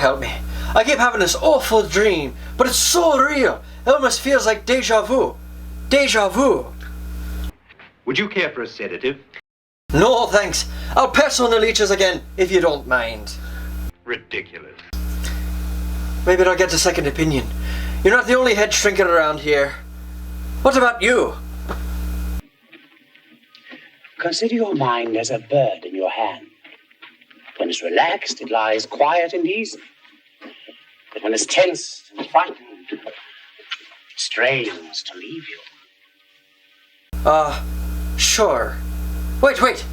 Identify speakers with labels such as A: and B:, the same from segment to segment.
A: help me. I keep having this awful dream, but it's so real. It almost feels like deja vu. Deja vu.
B: Would you care for a sedative?
A: No, thanks. I'll pass on the leeches again, if you don't mind.
B: Ridiculous.
A: Maybe I'll get a second opinion. You're not the only head shrinker around here. What about you?
C: Consider your mind as a bird in your hand. When it's relaxed, it lies quiet and easy. But when it's tense and frightened, it strains to leave you.
A: Sure. Wait.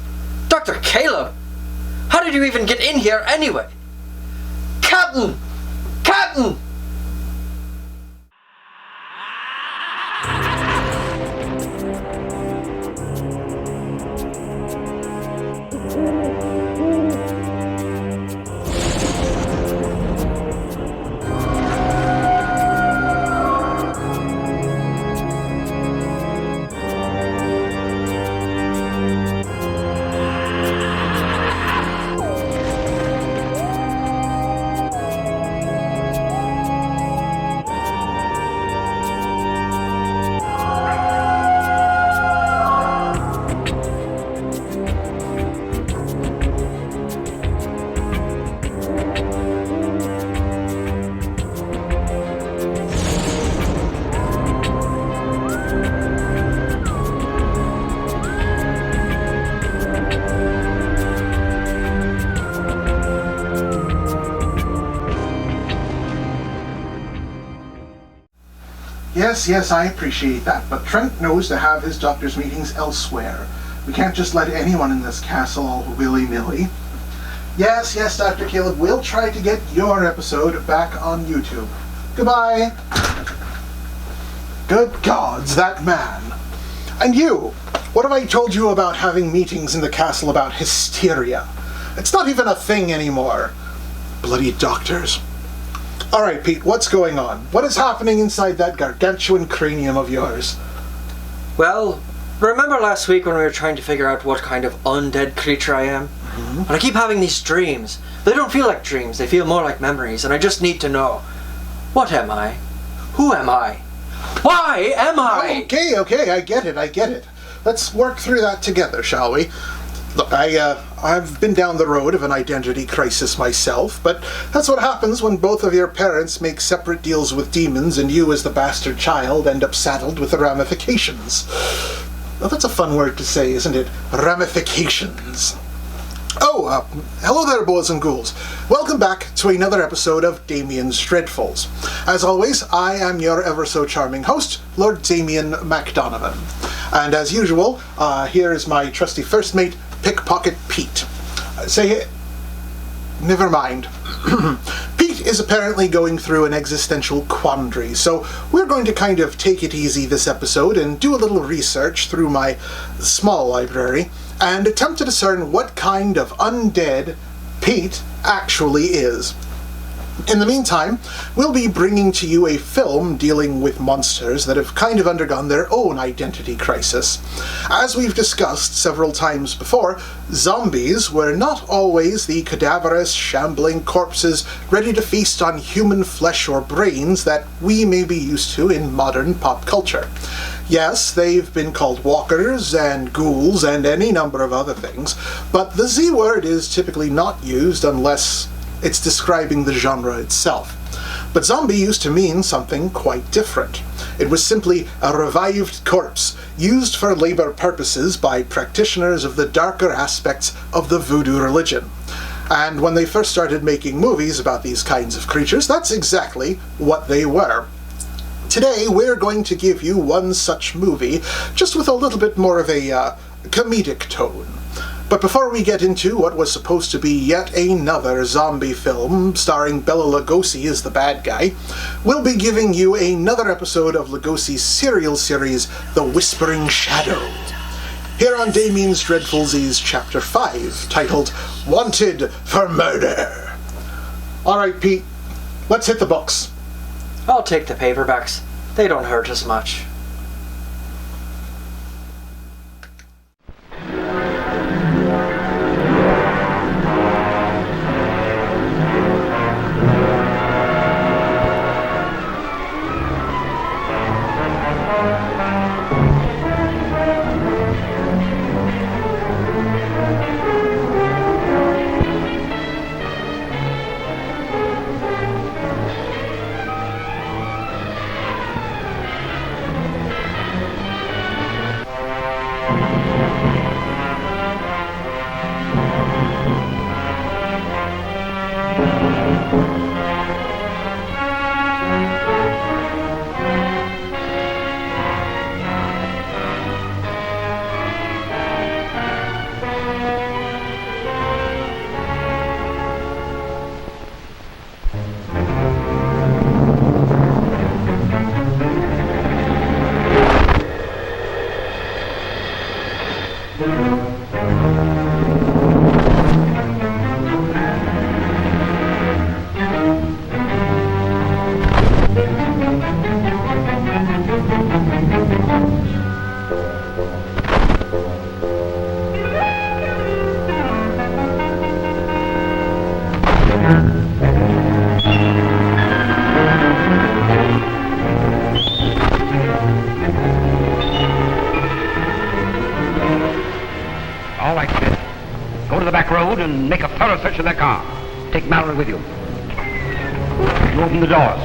A: Dr. Caleb! How did you even get in here anyway? Captain!
D: Yes, I appreciate that, but Trent knows to have his doctor's meetings elsewhere. We can't just let anyone in this castle all willy-nilly. Yes, Dr. Caleb, we'll try to get your episode back on YouTube. Goodbye. Good gods, that man. And you, what have I told you about having meetings in the castle about hysteria? It's not even a thing anymore. Bloody doctors. Alright, Pete, what's going on? What is happening inside that gargantuan cranium of yours?
A: Well, remember last week when we were trying to figure out what kind of undead creature I am? Mm-hmm. And I keep having these dreams. They don't feel like dreams, they feel more like memories, and I just need to know. What am I? Who am I? Why am I?
D: Okay, I get it. Let's work through that together, shall we? Look, I've been down the road of an identity crisis myself, but that's what happens when both of your parents make separate deals with demons and you, as the bastard child, end up saddled with the ramifications. Well, that's a fun word to say, isn't it? Ramifications. Oh, hello there, boys and ghouls. Welcome back to another episode of Damian's Dreadfuls. As always, I am your ever-so-charming host, Lord Damian MacDonovan. And as usual, here is my trusty first mate, Pickpocket Pete. Never mind. Pete is apparently going through an existential quandary, so we're going to kind of take it easy this episode and do a little research through my small library and attempt to discern what kind of undead Pete actually is. In the meantime, we'll be bringing to you a film dealing with monsters that have kind of undergone their own identity crisis. As we've discussed several times before, zombies were not always the cadaverous, shambling corpses ready to feast on human flesh or brains that we may be used to in modern pop culture. Yes, they've been called walkers and ghouls and any number of other things, but the Z word is typically not used unless it's describing the genre itself. But zombie used to mean something quite different. It was simply a revived corpse, used for labor purposes by practitioners of the darker aspects of the voodoo religion. And when they first started making movies about these kinds of creatures, that's exactly what they were. Today, we're going to give you one such movie, just with a little bit more of a comedic tone. But before we get into what was supposed to be yet another zombie film starring Bela Lugosi as the bad guy, we'll be giving you another episode of Lugosi's serial series, The Whispering Shadow. Here on Damian's Dreadfuls is Chapter 5, titled Wanted for Murder. Alright, Pete, let's hit the books.
A: I'll take the paperbacks. They don't hurt as much.
E: road and make a thorough search of their car. Take Mallory with you. You open the doors.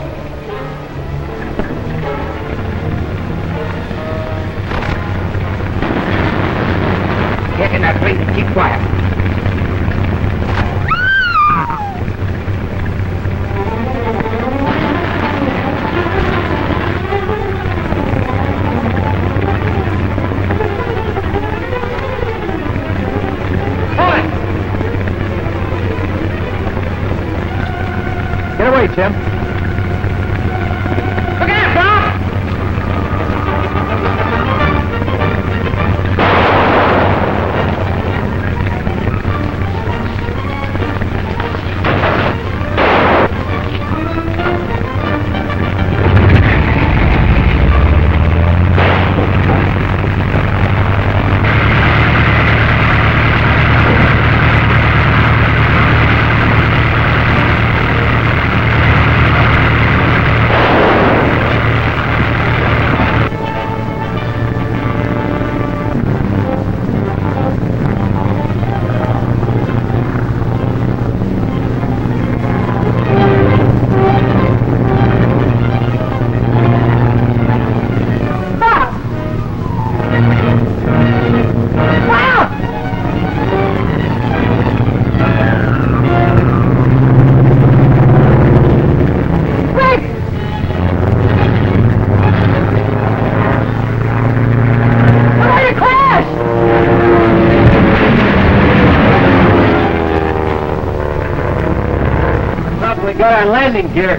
E: Get in that plane and keep quiet. Get away, Tim. Look out, Bob! Got our landing gear.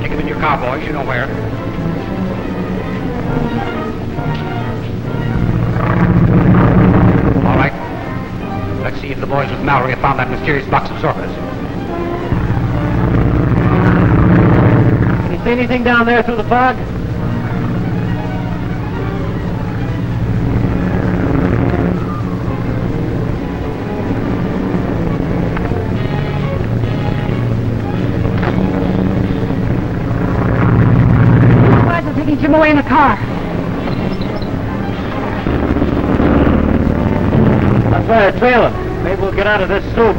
E: Take him in your car, boys. You know where. All right. Let's see if the boys with Mallory have found that mysterious box of sorcerers. Can you see anything down there through the fog?
F: Jim away in the car.
E: That's why they're trailing. Maybe we'll get out of this soon.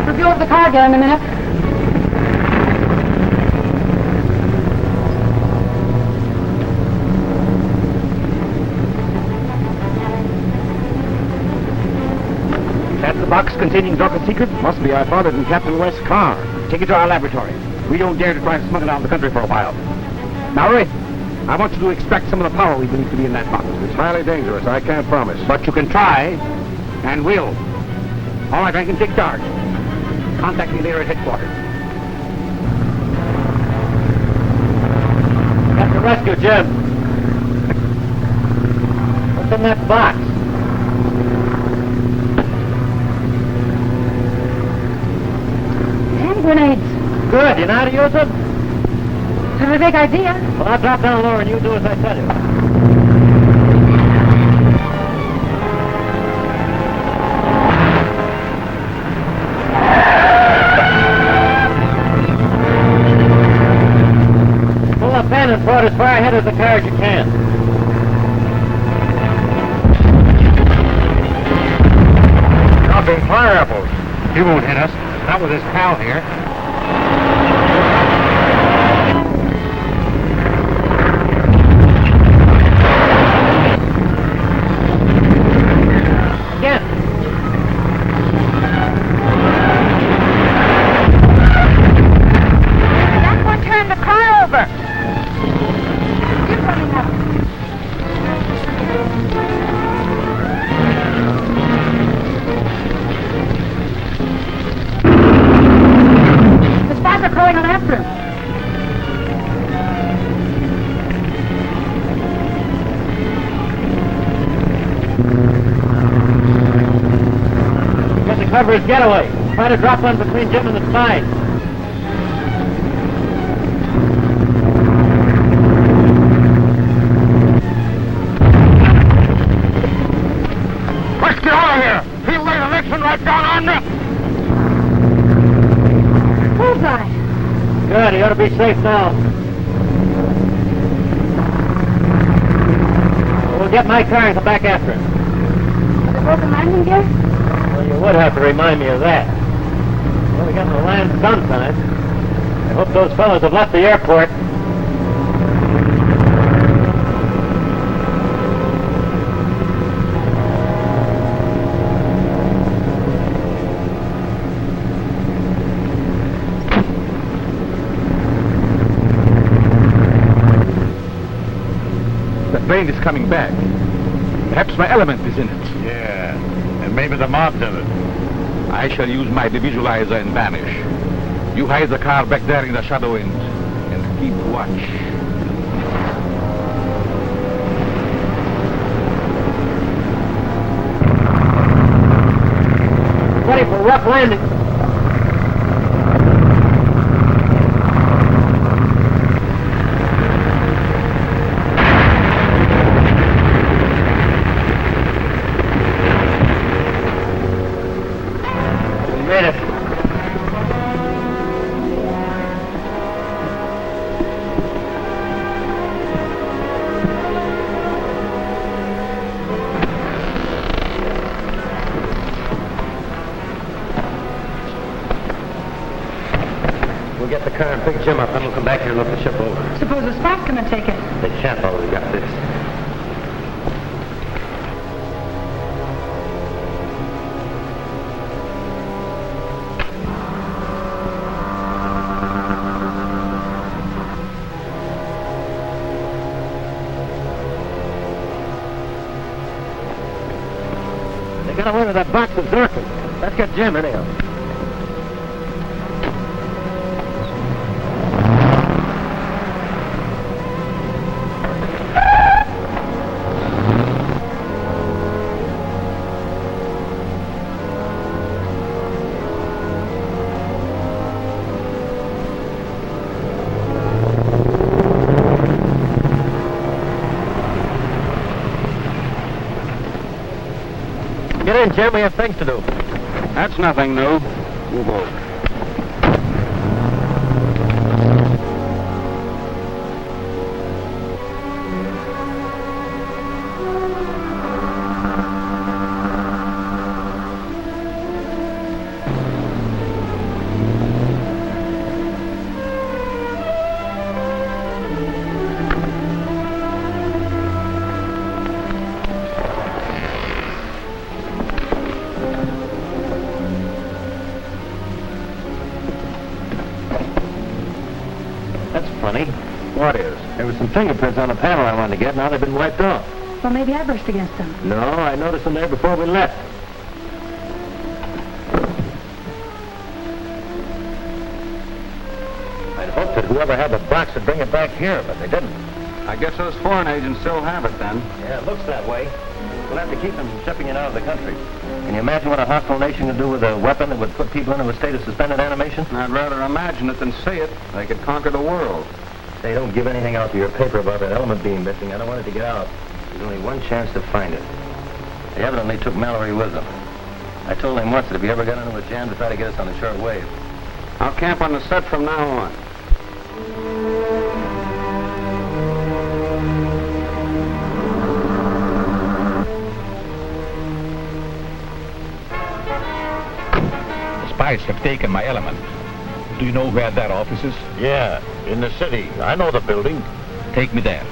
F: Review of the car again in a minute.
E: That's the box containing Dorcas' secret? Must be. I found it in Captain West's car. Take it to our laboratory. We don't dare to try and smuggle it out of the country for a while. Mallory, I want you to extract some of the power we believe to be in that box. It's highly dangerous. I can't promise. But you can try, and will. All right, Rankin, take charge. Contact me later at headquarters. Got to rescue Jim. What's in that box?
F: Hand grenades.
E: Good. You know how to use them?
F: Have a big idea.
E: Well, I'll drop down lower and you do as I tell you. Pull up in and throw it as far ahead of the car as you can. Dropping fire apples. He won't hit us. Not with his pal here. Cover his getaway. Try to drop one between Jim and the spine. Let's get out of here! He'll lay the next one right down on me! Bullseye! Good, he ought to be safe now. get my car and come back after him.
F: Are there broken landing gear?
E: Well, you would have to remind me of that. Well, we got to land sometime. I hope those fellows have left the airport.
G: The plane is coming back. Perhaps my element is in it.
E: Yeah, and maybe the mob's in it.
G: I shall use my visualizer and vanish. You hide the car back there in the shadow and keep watch.
E: Ready for rough landing. We made it. We'll get the car and pick Jim up, then we'll come back here and look the ship over.
F: Suppose the Sparks come and take it.
E: They can't while we got this. They got away with that box of Zircon. Let's get Jim anyhow. Get in, Jim. We have things to do.
G: That's nothing new. Move over.
E: Funny.
G: What is?
E: There were some fingerprints on the panel I wanted to get. Now they've been wiped off.
F: Well, maybe I brushed against them.
E: No, I noticed them there before we left. I'd hoped that whoever had the box would bring it back here, but they didn't.
G: I guess those foreign agents still have it then.
E: Yeah, it looks that way. We'll have to keep them from shipping it out of the country. Can you imagine what a hostile nation could do with a weapon that would put people into a state of suspended animation?
G: I'd rather imagine it than see it. They could conquer the world.
E: Say, don't give anything out to your paper about that element being missing. I don't want it to get out. There's only one chance to find it. They evidently took Mallory with them. I told him once that if he ever got into a jam to try to get us on the short wave.
G: I'll camp on the set from now on.
H: Spies have taken my element. Do you know where that office is?
E: Yeah, in the city. I know the building.
H: Take me there.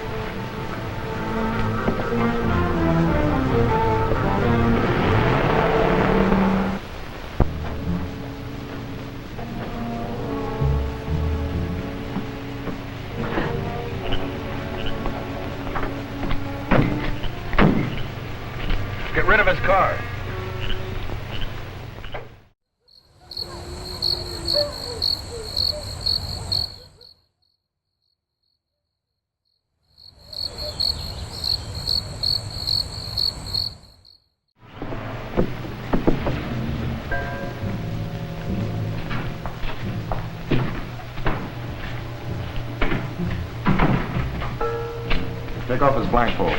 G: Get rid of his car.
I: Take off his blindfold.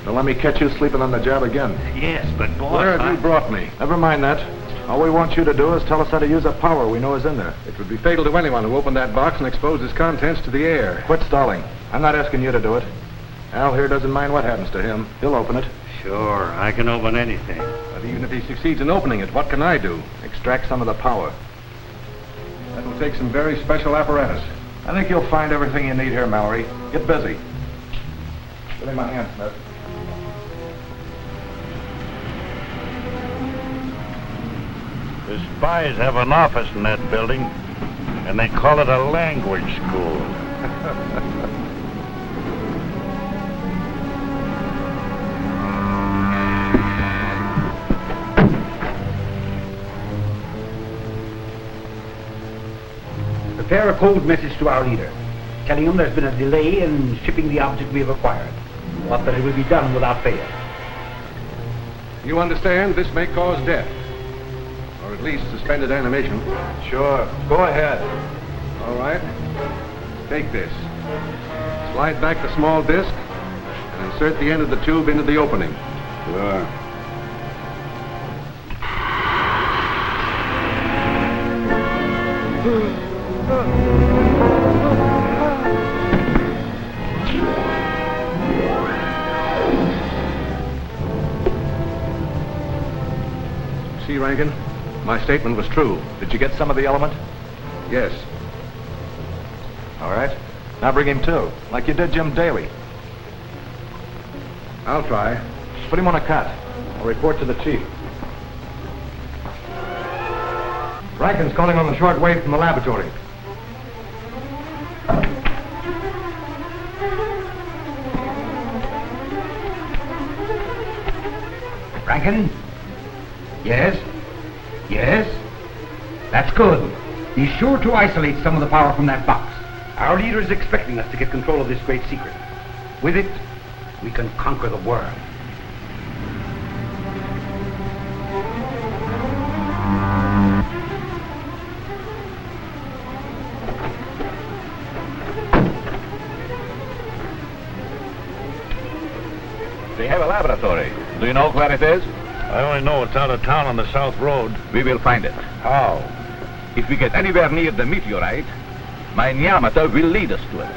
I: Don't let me catch you sleeping on the job again.
E: Yes, but boss,
I: Where have you brought me? Never mind that. All we want you to do is tell us how to use the power we know is in there.
G: It would be fatal to anyone who opened that box and exposed its contents to the air.
I: Quit stalling. I'm not asking you to do it. Al here doesn't mind what happens to him. He'll open it.
J: Sure, I can open anything.
G: But even if he succeeds in opening it, what can I do?
I: Extract some of the power. That will take some very special apparatus. I think you'll find everything you need here, Mallory. Get busy. Give me my hand, Smith.
J: The spies have an office in that building, and they call it a language school.
E: Prepare a code message to our leader, telling him there's been a delay in shipping the object we have acquired, but that it will be done without fail.
G: You understand, this may cause death. Or at least suspended animation.
I: Sure. Go ahead.
G: All right. Take this. Slide back the small disc and insert the end of the tube into the opening.
J: Sure.
G: See, Rankin? My statement was true.
I: Did you get some of the element?
G: Yes.
I: All right. Now bring him to, like you did Jim Daly.
G: I'll try.
I: Put him on a cut. I'll report to the chief.
G: Rankin's calling on the short wave from the laboratory.
E: Rankin? Yes? Yes? That's good. Be sure to isolate some of the power from that box. Our leader is expecting us to get control of this great secret. With it, we can conquer the world.
H: They have a laboratory. Do you know where it is?
J: I only know it's out of town on the South Road.
H: We will find it.
J: How?
H: If we get anywhere near the meteorite, my Nyamata will lead us to it.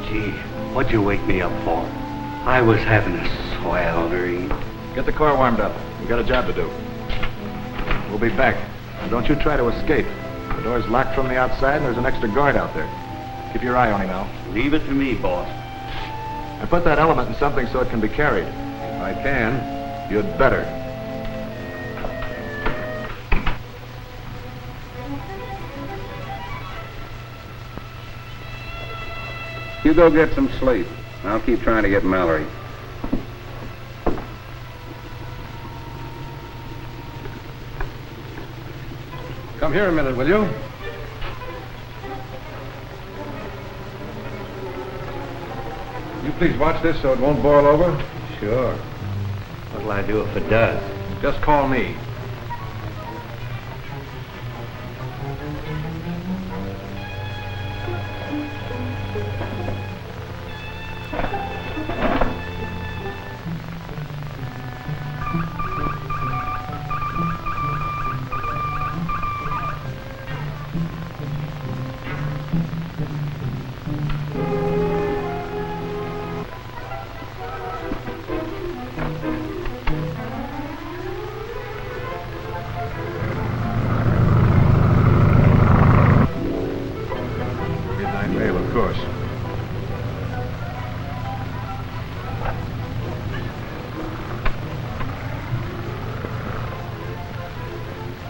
J: Gee, what'd you wake me up for? I was having a swell dream.
I: Get the car warmed up. We've got a job to do. We'll be back. And don't you try to escape. The door's locked from the outside and there's an extra guard out there. Keep your eye on him now.
J: Leave it to me, boss.
I: And put that element in something so it can be carried.
G: If I can.
I: You'd better.
K: You go get some sleep. I'll keep trying to get Mallory.
G: Come here a minute, will you? You please watch this so it won't boil over.
J: Sure. What'll I do if it does?
G: Just call me.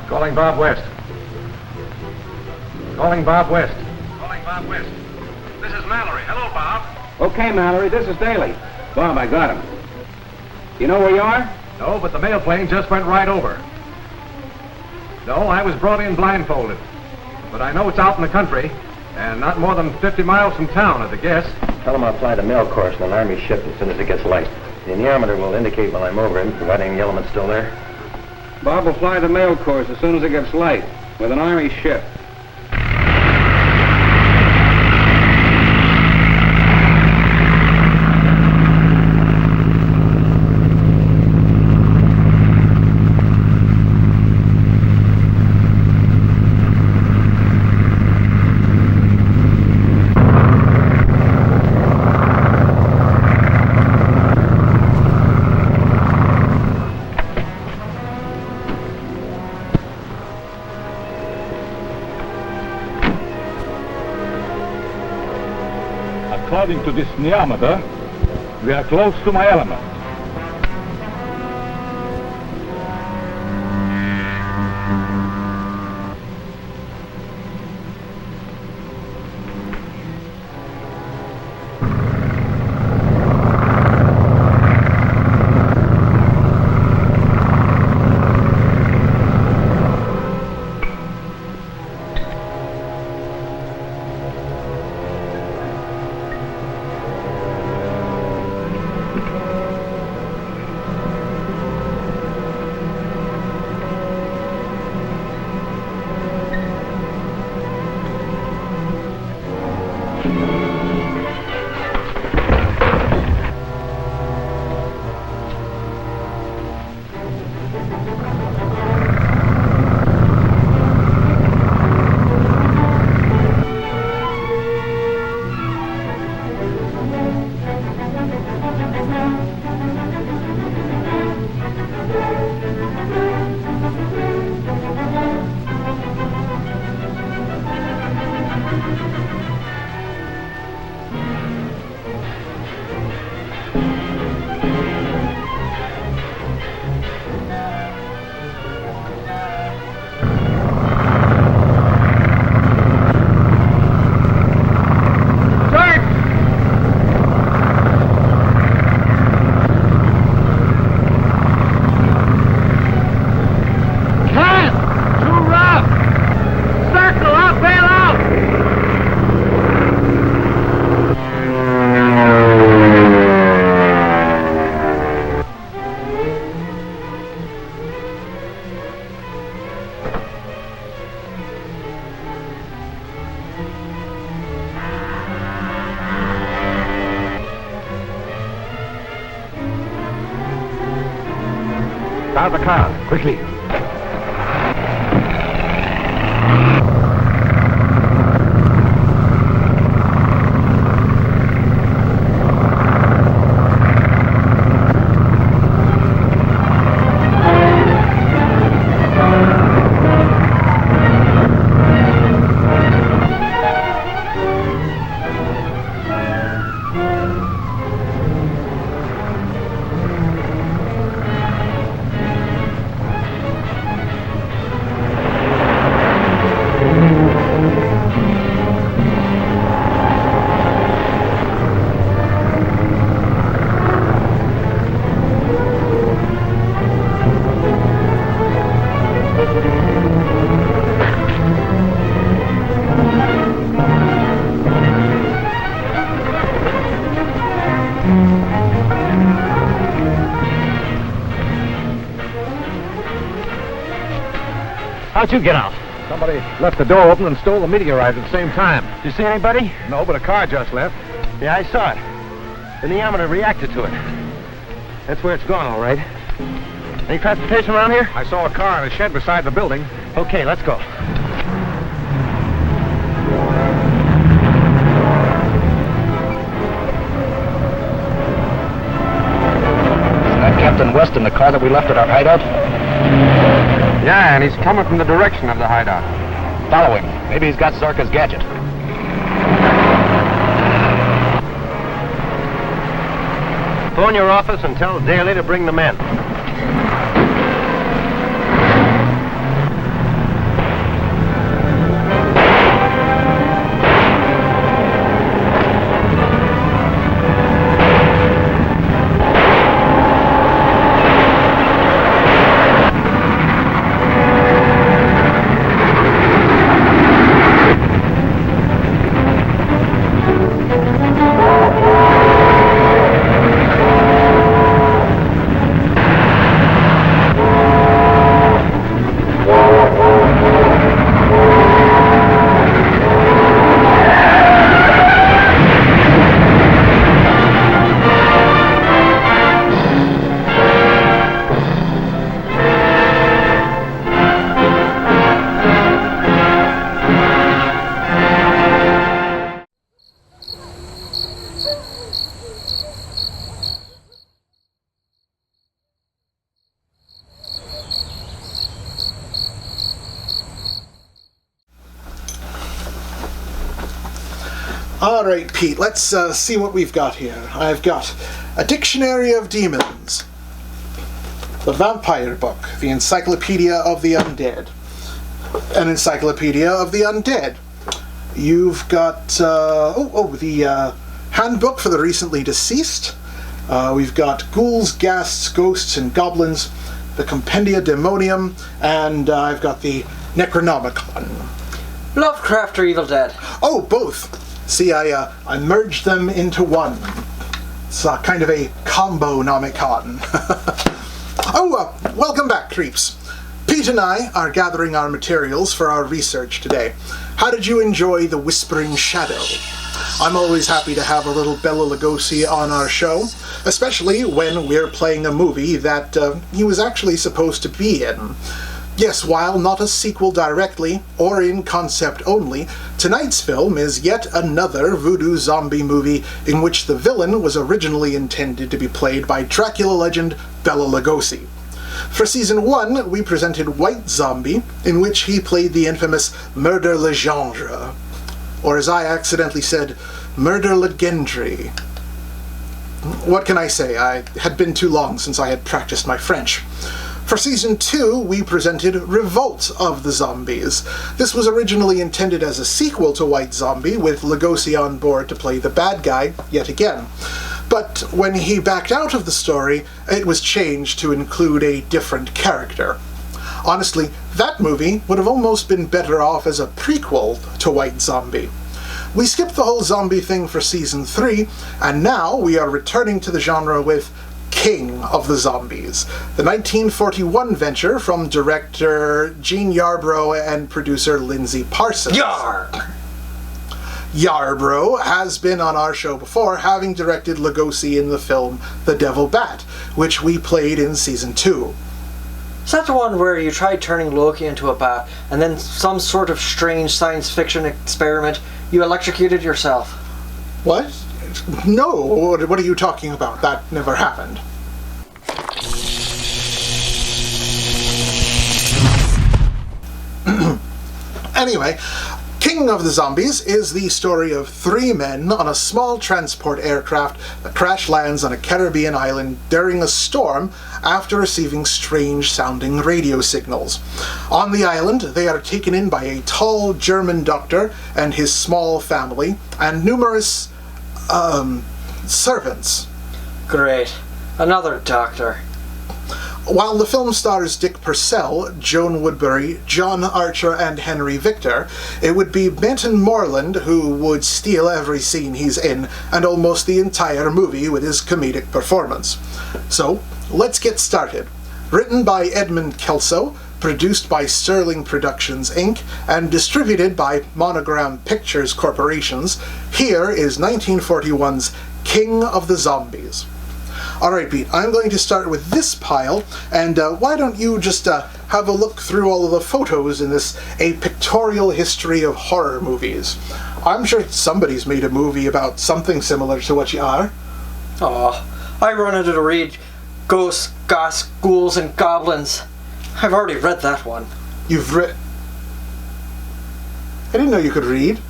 G: Calling Bob West. Calling Bob West.
H: Calling Bob West. This is Mallory. Hello, Bob.
K: Okay, Mallory, this is Daly. Bob, I got him. You know where you are?
G: No, but the mail plane just went right over. No, I was brought in blindfolded. But I know it's out in the country, and not more than 50 miles from town, at the guess.
L: Tell him I'll fly the mail course on an Army ship as soon as it gets light. The anemometer will indicate while I'm over it, providing the element's still there.
K: Bob will fly the mail course as soon as it gets light, with an Army ship.
H: According to this neometer, we are close to my element.
E: Start the car, quickly. How'd you get out?
G: Somebody left the door open and stole the meteorite at the same time.
E: Did you see anybody?
G: No, but a car just left.
E: Yeah, I saw it. The neometer reacted to it. That's where it's gone, all right. Any transportation around here?
G: I saw a car in a shed beside the building.
E: Okay, let's go.
H: Isn't that Captain West in the car that we left at our hideout?
G: Yeah, and he's coming from the direction of the hideout.
H: Follow him. Maybe he's got Zorka's gadget.
E: Phone your office and tell Daly to bring the men.
D: All right, Pete, let's see what we've got here. I've got a Dictionary of Demons, the Vampire Book, the Encyclopedia of the Undead, an Encyclopedia of the Undead. You've got, the Handbook for the Recently Deceased. We've got Ghouls, Ghasts, Ghosts, and Goblins, the Compendia Demonium, and I've got the Necronomicon.
A: Lovecraft or Evil Dead?
D: Oh, both. See, I merged them into one. It's kind of a combo-nomicon. Welcome back, creeps. Pete and I are gathering our materials for our research today. How did you enjoy The Whispering Shadow? I'm always happy to have a little Bela Lugosi on our show, especially when we're playing a movie that he was actually supposed to be in. Yes, while not a sequel directly, or in concept only, tonight's film is yet another voodoo zombie movie in which the villain was originally intended to be played by Dracula legend Bela Lugosi. For Season 1, we presented White Zombie, in which he played the infamous Murder Legendre, or as I accidentally said, Murder Legendry. What can I say? I had been too long since I had practiced my French. For Season 2, we presented Revolt of the Zombies. This was originally intended as a sequel to White Zombie, with Lugosi on board to play the bad guy yet again. But when he backed out of the story, it was changed to include a different character. Honestly, that movie would have almost been better off as a prequel to White Zombie. We skipped the whole zombie thing for Season 3, and now we are returning to the genre with King of the Zombies, the 1941 venture from director Gene Yarbrough and producer Lindsay Parsons. Yarbrough has been on our show before, having directed Lugosi in the film The Devil Bat, which we played in Season 2.
A: Is that the one where you tried turning Loki into a bat, and then some sort of strange science fiction experiment, you electrocuted yourself?
D: What? No, what are you talking about? That never happened. Anyway, King of the Zombies is the story of three men on a small transport aircraft that crash lands on a Caribbean island during a storm after receiving strange-sounding radio signals. On the island, they are taken in by a tall German doctor and his small family, and numerous servants.
A: Great. Another doctor.
D: While the film stars Dick Purcell, Joan Woodbury, John Archer, and Henry Victor, it would be Mantan Moreland who would steal every scene he's in, and almost the entire movie with his comedic performance. So, let's get started. Written by Edmund Kelso, produced by Sterling Productions, Inc., and distributed by Monogram Pictures Corporations, here is 1941's King of the Zombies. Alright, Pete, I'm going to start with this pile, and why don't you just have a look through all of the photos in this A Pictorial History of Horror Movies. I'm sure somebody's made a movie about something similar to what you are.
A: Aw, I wanted to read Ghosts, Ghasts, Ghouls, and Goblins. I've already read that one.
D: You've read... I didn't know you could read.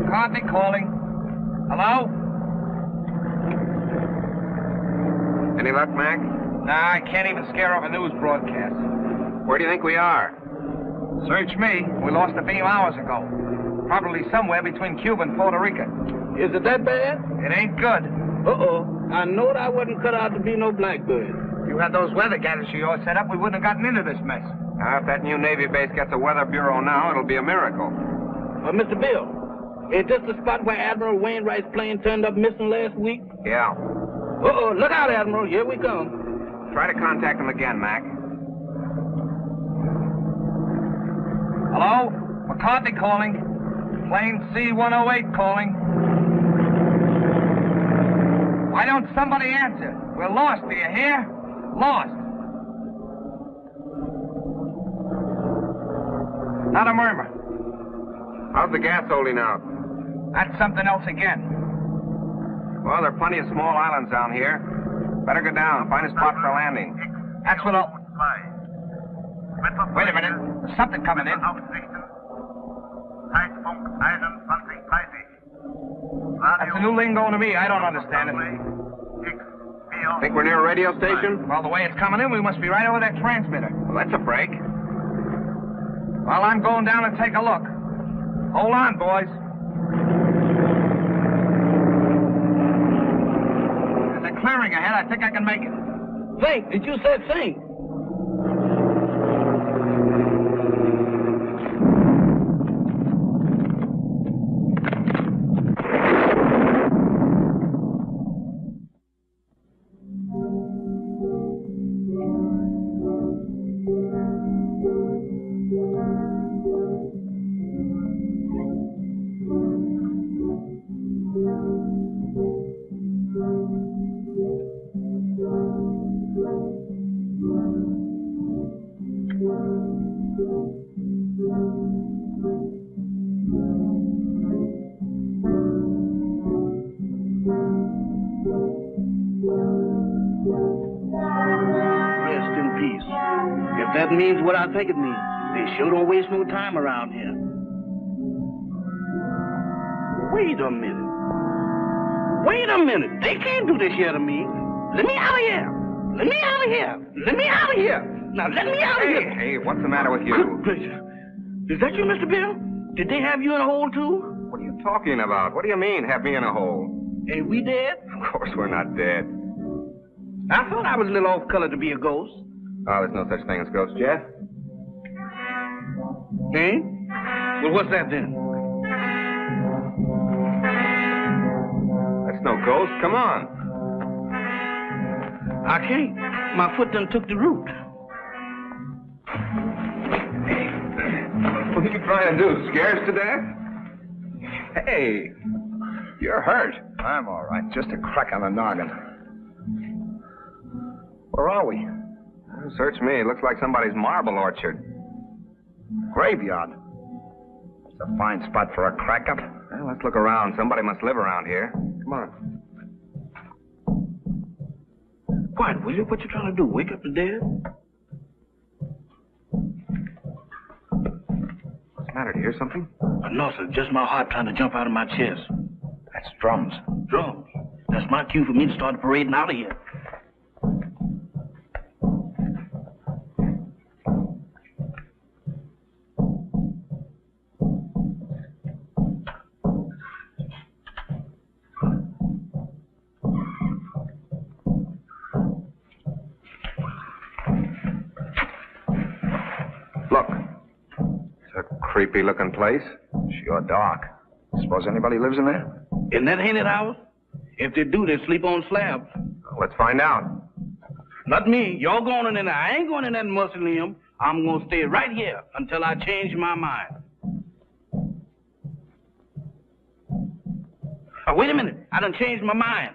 K: McCarthy calling. Hello?
M: Any luck, Mac?
K: Nah, I can't even scare off a news broadcast.
M: Where do you think we are? Search me. We lost the beam hours ago. Probably somewhere between Cuba and Puerto Rico.
N: Is it that bad?
M: It ain't good.
N: Uh-oh. I know I wasn't cut out to be no blackbird.
M: If you had those weather gadgets of yours set up, we wouldn't have gotten into this mess. Now, if that new Navy base gets a weather bureau now, it'll be a miracle.
N: Mr. Bill, is this the spot where Admiral Wainwright's plane turned up missing last week?
M: Yeah.
N: Uh-oh. Look out, Admiral. Here we come.
M: Try to contact him again, Mac. Hello? McCarthy calling. Plane C-108 calling. Why don't somebody answer? We're lost, do you hear? Lost. Not a murmur.
B: How's the gas holding out?
M: That's something else again.
B: Well, there are plenty of small islands down here. Better go down, find a spot for landing.
M: That's what I'll... Wait a minute. There's something coming in. That's a new lingo to me. I don't understand it.
B: Think we're near a radio station?
M: Well, the way it's coming in, we must be right over that transmitter.
B: Well, that's a break.
M: Well, I'm going down and take a look. Hold on, boys. There's a clearing ahead. I think I can make it.
N: Think? Did you say think? That means what I think it means. They sure don't waste no time around here. Wait a minute. Wait a minute. They can't do this here to me. Let me out of here. Let me out of here. Let me out of here. Now let me out of here.
B: Hey, what's the matter with you?
N: Good gracious. Is that you, Mr. Bill? Did they have you in a hole, too?
B: What are you talking about? What do you mean, have me in a hole?
N: Ain't we dead?
B: Of course we're not dead.
N: I thought I was a little off-color to be a ghost.
B: Oh, there's no such thing as ghosts, Jeff.
N: Eh? Well, what's that then?
B: That's no ghost. Come on.
N: I can't. My foot done took the root.
B: What are you trying to do? Scare us to death? Hey, you're hurt.
I: I'm all right. Just a crack on the noggin.
B: Where are we? Search me. It looks like somebody's marble orchard.
I: Graveyard. It's a fine spot for a crack-up.
B: Well, let's look around. Somebody must live around here. Come on.
N: Quiet, will you? What you trying to do? Wake up the dead?
B: What's the matter? Do you hear something?
N: No, sir. Just my heart trying to jump out of my chest.
I: That's drums.
N: Drums? That's my cue for me to start parading out of here.
B: Creepy looking place.
I: Sure dark. Suppose anybody lives in there?
N: In that haunted house? If they do, they sleep on slabs.
B: Well, let's find out.
N: Not me. Y'all going in there. I ain't going in that mausoleum. I'm going to stay right here until I change my mind. Oh, wait a minute. I done changed my mind.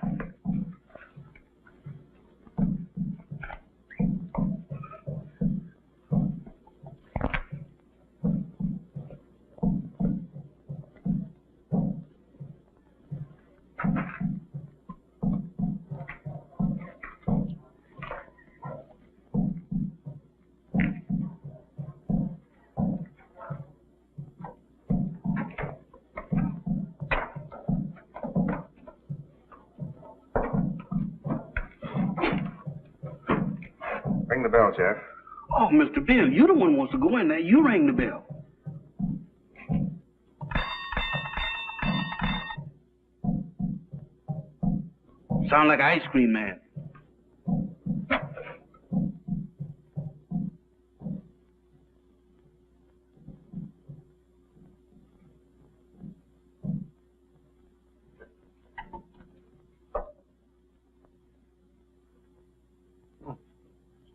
B: Ring the bell, Jeff.
N: Oh, Mr. Bill, you the one who wants to go in there. You ring the bell. Sound like an ice cream man.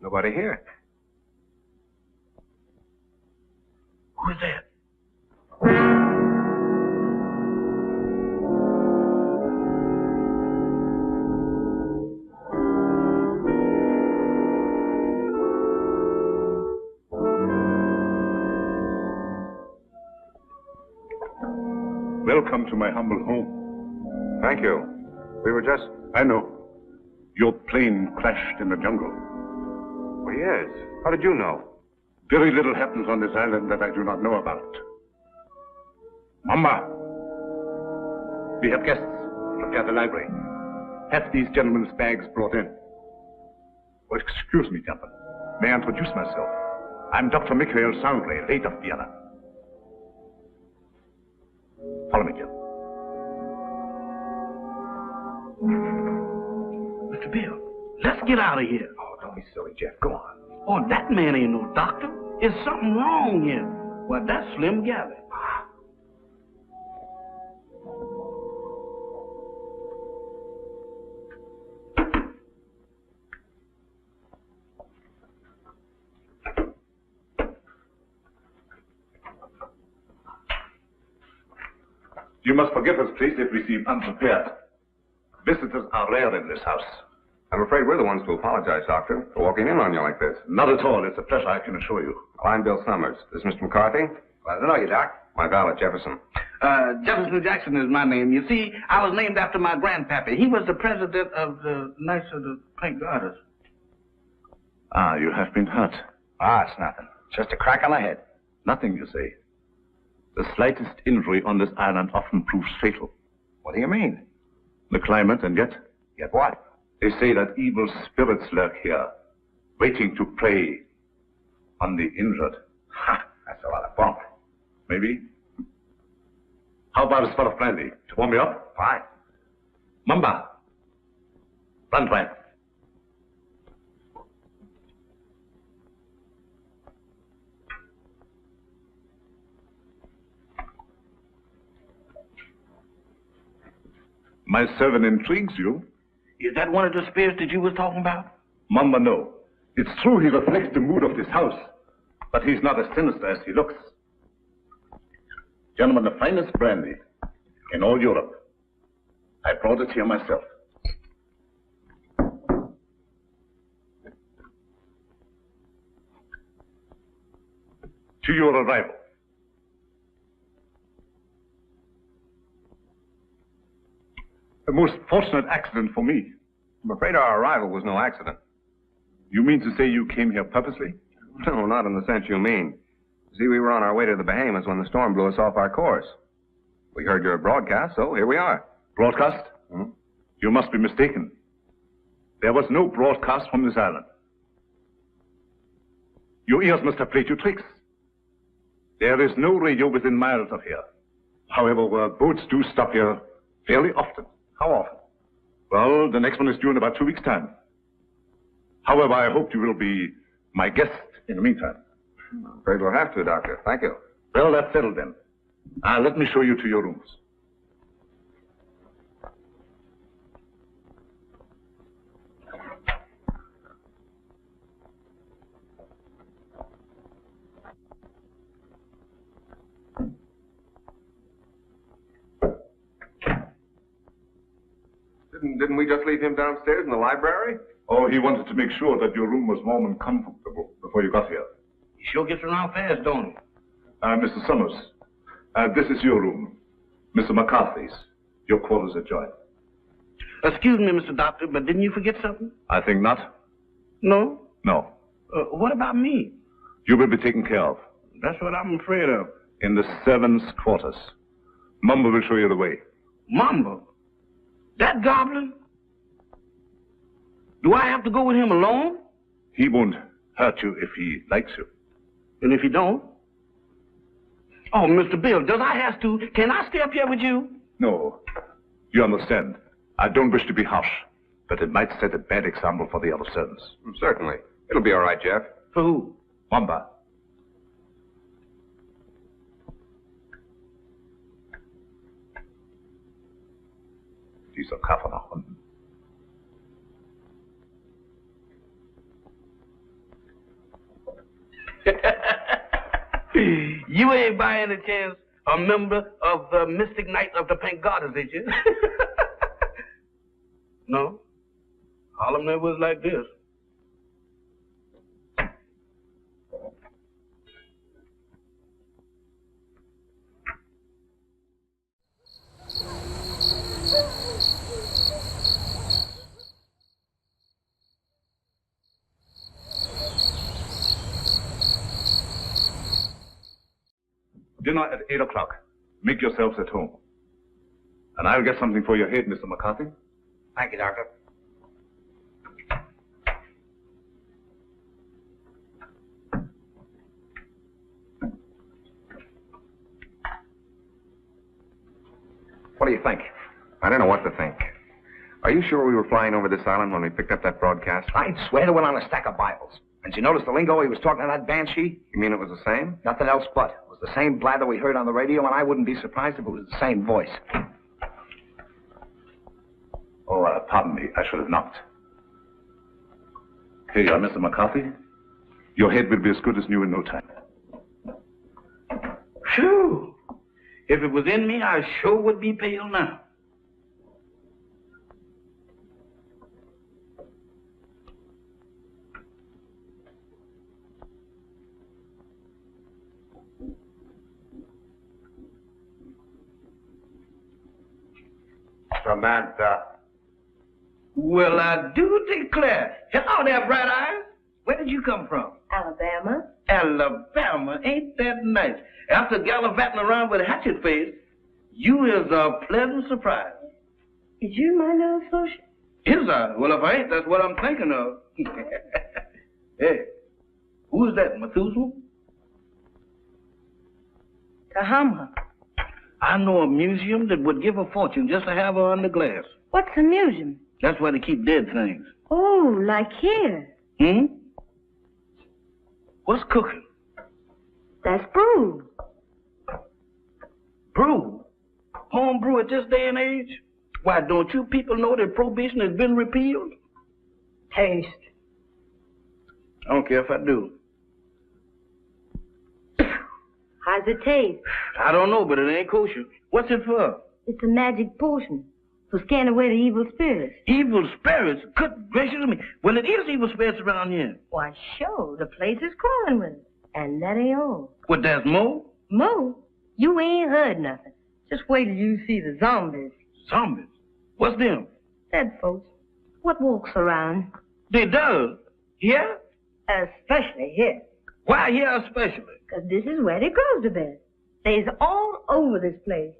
B: Nobody here.
N: Who's that?
O: Welcome to my humble home.
B: Thank you. We were just...
O: I know. Your plane crashed in the jungle.
B: Oh, yes. How did you know?
O: Very little happens on this island that I do not know about. Mama! We have guests. Prepare the library. Have these gentlemen's bags brought in. Oh, excuse me, gentlemen. May I introduce myself? I'm Dr. Michael Soundley, late of Vienna. Follow me, Jim.
N: Mr. Bill, let's get out of here.
B: Oh, don't be silly, Jeff. Go on.
N: Oh, that man ain't no doctor. There's something wrong here. Well, that's Slim Galley.
O: You must forgive us, please, if we seem unprepared. Visitors are rare in this house.
B: I'm afraid we're the ones to apologize, Doctor, for walking in on you like this.
O: Not at all. It's a pleasure, I can assure you.
B: I'm Bill Summers. This is Mr. McCarthy.
M: Glad to know you, Doc.
B: My valet, Jefferson.
N: Jefferson Jackson is my name. You see, I was named after my grandpappy. He was the president of the Knights of the Pink Garters.
O: Ah, you have been hurt.
M: Ah, it's nothing. Just a crack on the head.
O: Nothing, you say. The slightest injury on this island often proves fatal.
M: What do you mean?
O: The climate, and yet?
M: Yet what?
O: They say that evil spirits lurk here, waiting to prey on the injured.
M: Ha! That's a lot of bunk.
O: Maybe. How about a spot of brandy to warm me up?
M: Fine.
O: Mamba. Run. My servant intrigues you.
N: Is that one of the spirits that you was talking about?
O: Mamba, no. It's true he reflects the mood of this house, but he's not as sinister as he looks. Gentlemen, the finest brandy in all Europe. I brought it here myself. To your arrival. A most fortunate accident for me.
B: I'm afraid our arrival was no accident.
O: You mean to say you came here purposely?
B: No, not in the sense you mean. See, we were on our way to the Bahamas when the storm blew us off our course. We heard your broadcast, so here we are.
O: Broadcast?
B: Hmm?
O: You must be mistaken. There was no broadcast from this island. Your ears must have played you tricks. There is no radio within miles of here. However, boats do stop here fairly often.
B: How often?
O: Well, the next one is due in about 2 weeks' time. However, I hope you will be my guest in the meantime.
B: I'm afraid we'll have to, Doctor. Thank you.
O: Well, that's settled then. Let me show you to your rooms.
B: Didn't we just leave him downstairs in the library?
O: Oh, he wanted to make sure that your room was warm and comfortable before you got here.
N: He sure gets around fast, don't he?
O: Mr. Summers, this is your room. Mr. McCarthy's. Your quarters adjoin.
N: Excuse me, Mr. Doctor, but didn't you forget something?
O: I think not.
N: No?
O: No.
N: What about me?
O: You will be taken care of.
N: That's what I'm afraid of.
O: In the servants' quarters. Mumba will show you the way.
N: Mumba? That goblin? Do I have to go with him alone?
O: He won't hurt you if he likes you.
N: And if he don't? Oh, Mr. Bill, does I have to? Can I stay up here with you?
O: No. You understand. I don't wish to be harsh, but it might set a bad example for the other servants.
B: Certainly. It'll be all right, Jeff.
N: For who?
O: Wamba. Dieser Kaffer nach unten.
N: You ain't by any chance a member of the Mystic Knights of the Pink Goddess, is you? No? All of them was like this.
O: Dinner at 8 o'clock. Make yourselves at home. And I'll get something for your head, Mr. McCarthy.
M: Thank you, Doctor.
B: What do you think? I don't know what to think. Are you sure we were flying over this island when we picked up that broadcast?
M: I'd swear to it on a stack of Bibles. And you notice the lingo he was talking to that banshee?
B: You mean it was the same?
M: Nothing else but. It was the same blather we heard on the radio, and I wouldn't be surprised if it was the same voice.
O: Oh, pardon me. I should have knocked. Here you are, Mr. McCarthy. Your head will be as good as new in no time.
N: Phew. If it was in me, I sure would be pale now.
M: Samantha.
N: Well, I do declare. Hello there, Bright Eyes. Where did you come from?
F: Alabama.
N: Alabama, ain't that nice? After gallivanting around with a hatchet face, you is a pleasant surprise.
F: Is you my little associate?
N: Is I? Well, if I ain't, that's what I'm thinking of. Hey, who's that, Methuselah?
F: Kahama.
N: I know a museum that would give a fortune just to have her under glass.
F: What's a museum?
N: That's where they keep dead things.
F: Oh, like here.
N: Hmm? What's cooking?
F: That's brew.
N: Brew? Home brew at this day and age? Why, don't you people know that prohibition has been repealed?
F: Taste.
N: I don't care if I do.
F: How's it taste?
N: I don't know, but it ain't kosher. What's it for?
F: It's a magic potion to scare away the evil spirits.
N: Evil spirits? Good gracious of me. Well, it is evil spirits around here.
F: Why, sure. The place is crawling with it. And that ain't all.
N: What, there's more?
F: More? You ain't heard nothing. Just wait till you see the zombies.
N: Zombies? What's them?
F: Dead folks. What walks around?
N: They does? Here?
F: Especially here.
N: Why here especially?
F: Because this is where they goes to bed. They's all over this place.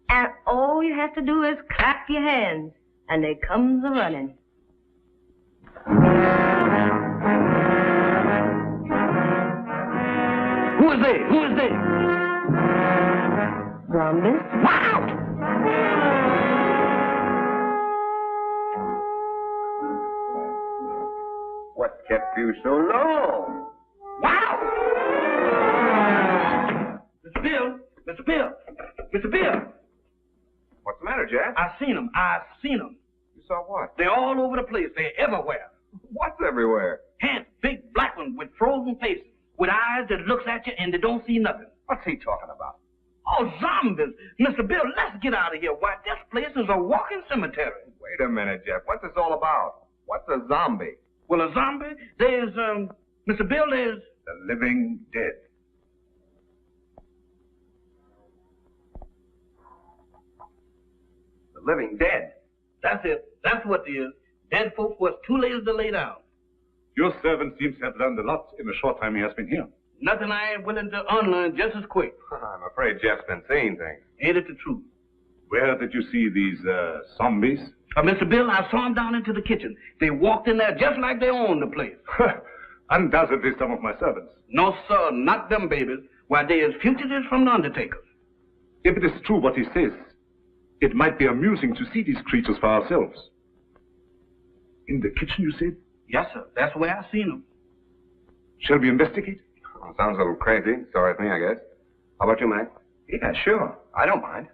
F: And all you have to do is clap your hands, and they comes a-running.
N: Who is they? Who is they?
F: Zombies.
N: Wow!
B: What kept you so long?
N: Wow! Mr. Bill! Mr. Bill! Mr. Bill!
B: What's the matter, Jack?
N: I seen them.
B: You saw what?
N: They're all over the place. They're everywhere.
B: What's everywhere?
N: Hands, big black ones with frozen faces, with eyes that looks at you and they don't see nothing.
B: What's he talking about?
N: Oh, zombies. Mr. Bill, let's get out of here. Why, this place is a walking cemetery.
B: Wait a minute, Jeff. What's this all about? What's a zombie?
N: Well, a zombie, there's, Mr. Bill, there's...
O: The living dead.
B: The living dead.
N: That's it. That's what it is. Dead folks was too lazy to lay down.
O: Your servant seems to have learned a lot in the short time he has been here.
N: Nothing I ain't willing to unlearn just as quick.
B: I'm afraid Jeff's been seeing things.
N: Ain't it the truth?
O: Where did you see these, zombies?
N: Mr. Bill, I saw them down into the kitchen. They walked in there just like they owned the place.
O: Undoubtedly some of my servants.
N: No, sir, not them babies. Why, they is fugitives from the undertaker.
O: If it is true what he says, it might be amusing to see these creatures for ourselves. In the kitchen, you said?
N: Yes, sir. That's where I seen them.
O: Shall we investigate?
B: Well, sounds a little crazy. Sorry with me, I guess. How about you, Mac?
M: Yeah, sure. I don't mind.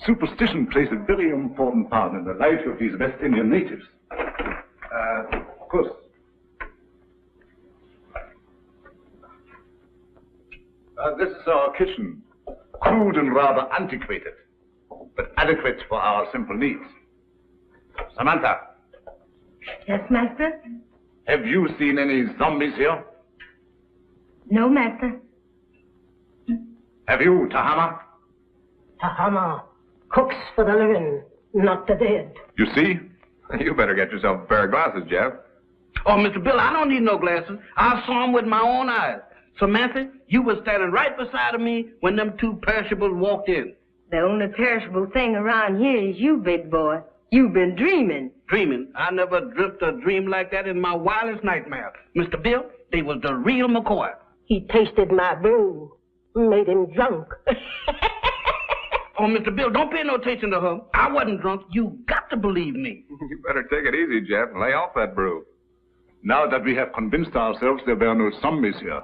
O: Superstition plays a very important part in the life of these West Indian natives. Of course. This is our kitchen. Crude and rather antiquated, but adequate for our simple needs. Samantha.
F: Yes, master?
O: Have you seen any zombies here?
F: No, master.
O: Have you, Tahama?
P: Tahama cooks for the living, not the dead.
O: You see?
B: You better get yourself a pair of glasses, Jeff.
N: Oh, Mr. Bill, I don't need no glasses. I saw them with my own eyes. Samantha, you were standing right beside of me when them two perishables walked in.
F: The only perishable thing around here is you, big boy. You've been dreaming.
N: Dreaming? I never dreamt a dream like that in my wildest nightmare. Mr. Bill, they was the real McCoy.
P: He tasted my brew, made him drunk.
N: Oh, Mr. Bill, don't pay no attention to her. I wasn't drunk. You got to believe me.
B: You better take it easy, Jeff, and lay off that brew.
O: Now that we have convinced ourselves there were no zombies here,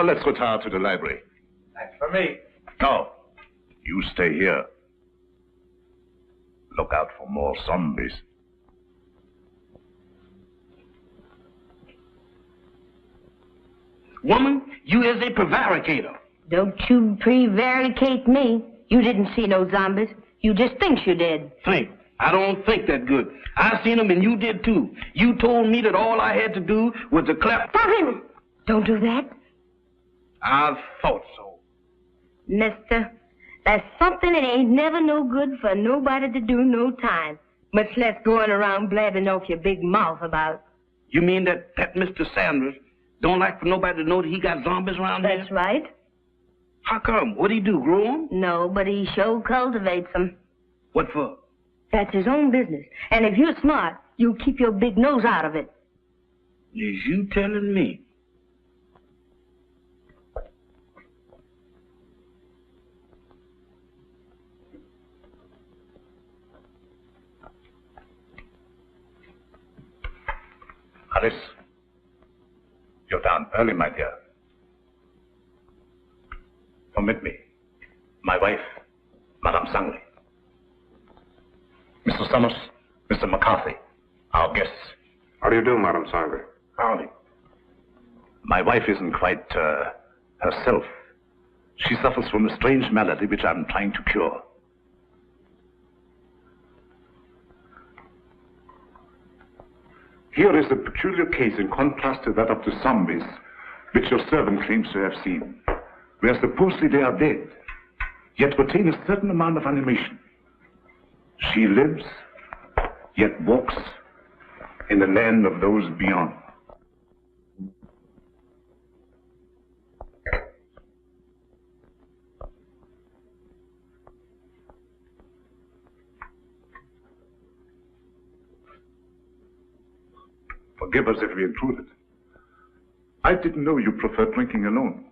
O: let's retire to the library.
M: That's for me.
O: No, you stay here. Look out for more zombies.
N: Woman, you is a prevaricator.
F: Don't you prevaricate me. You didn't see no zombies. You just think you did.
N: Think? I don't think that good. I seen them and you did too. You told me that all I had to do was to clap.
F: Stop him! Don't do that.
N: I thought so.
F: Mister, that's something that ain't never no good for nobody to do no time. Much less going around blabbing off your big mouth about.
N: You mean that Mr. Sanders don't like for nobody to know that he got zombies around here?
F: That's right.
N: How come? What'd he do, grow them?
F: No, but he sure cultivates them.
N: What for?
F: That's his own business. And if you're smart, you'll keep your big nose out of it.
N: Is you telling me?
O: Alice, you're down early, my dear. Permit me. My wife, Madame Sangley. Mr. Summers, Mr. McCarthy, our guests.
B: How do you do, Madame Sangley?
O: Howdy. My wife isn't quite herself. She suffers from a strange malady which I'm trying to cure. Here is a peculiar case in contrast to that of the zombies, which your servant claims to have seen, where supposedly they are dead, yet retain a certain amount of animation. She lives, yet walks in the land of those beyond. Forgive us if we intruded. I didn't know you preferred drinking alone.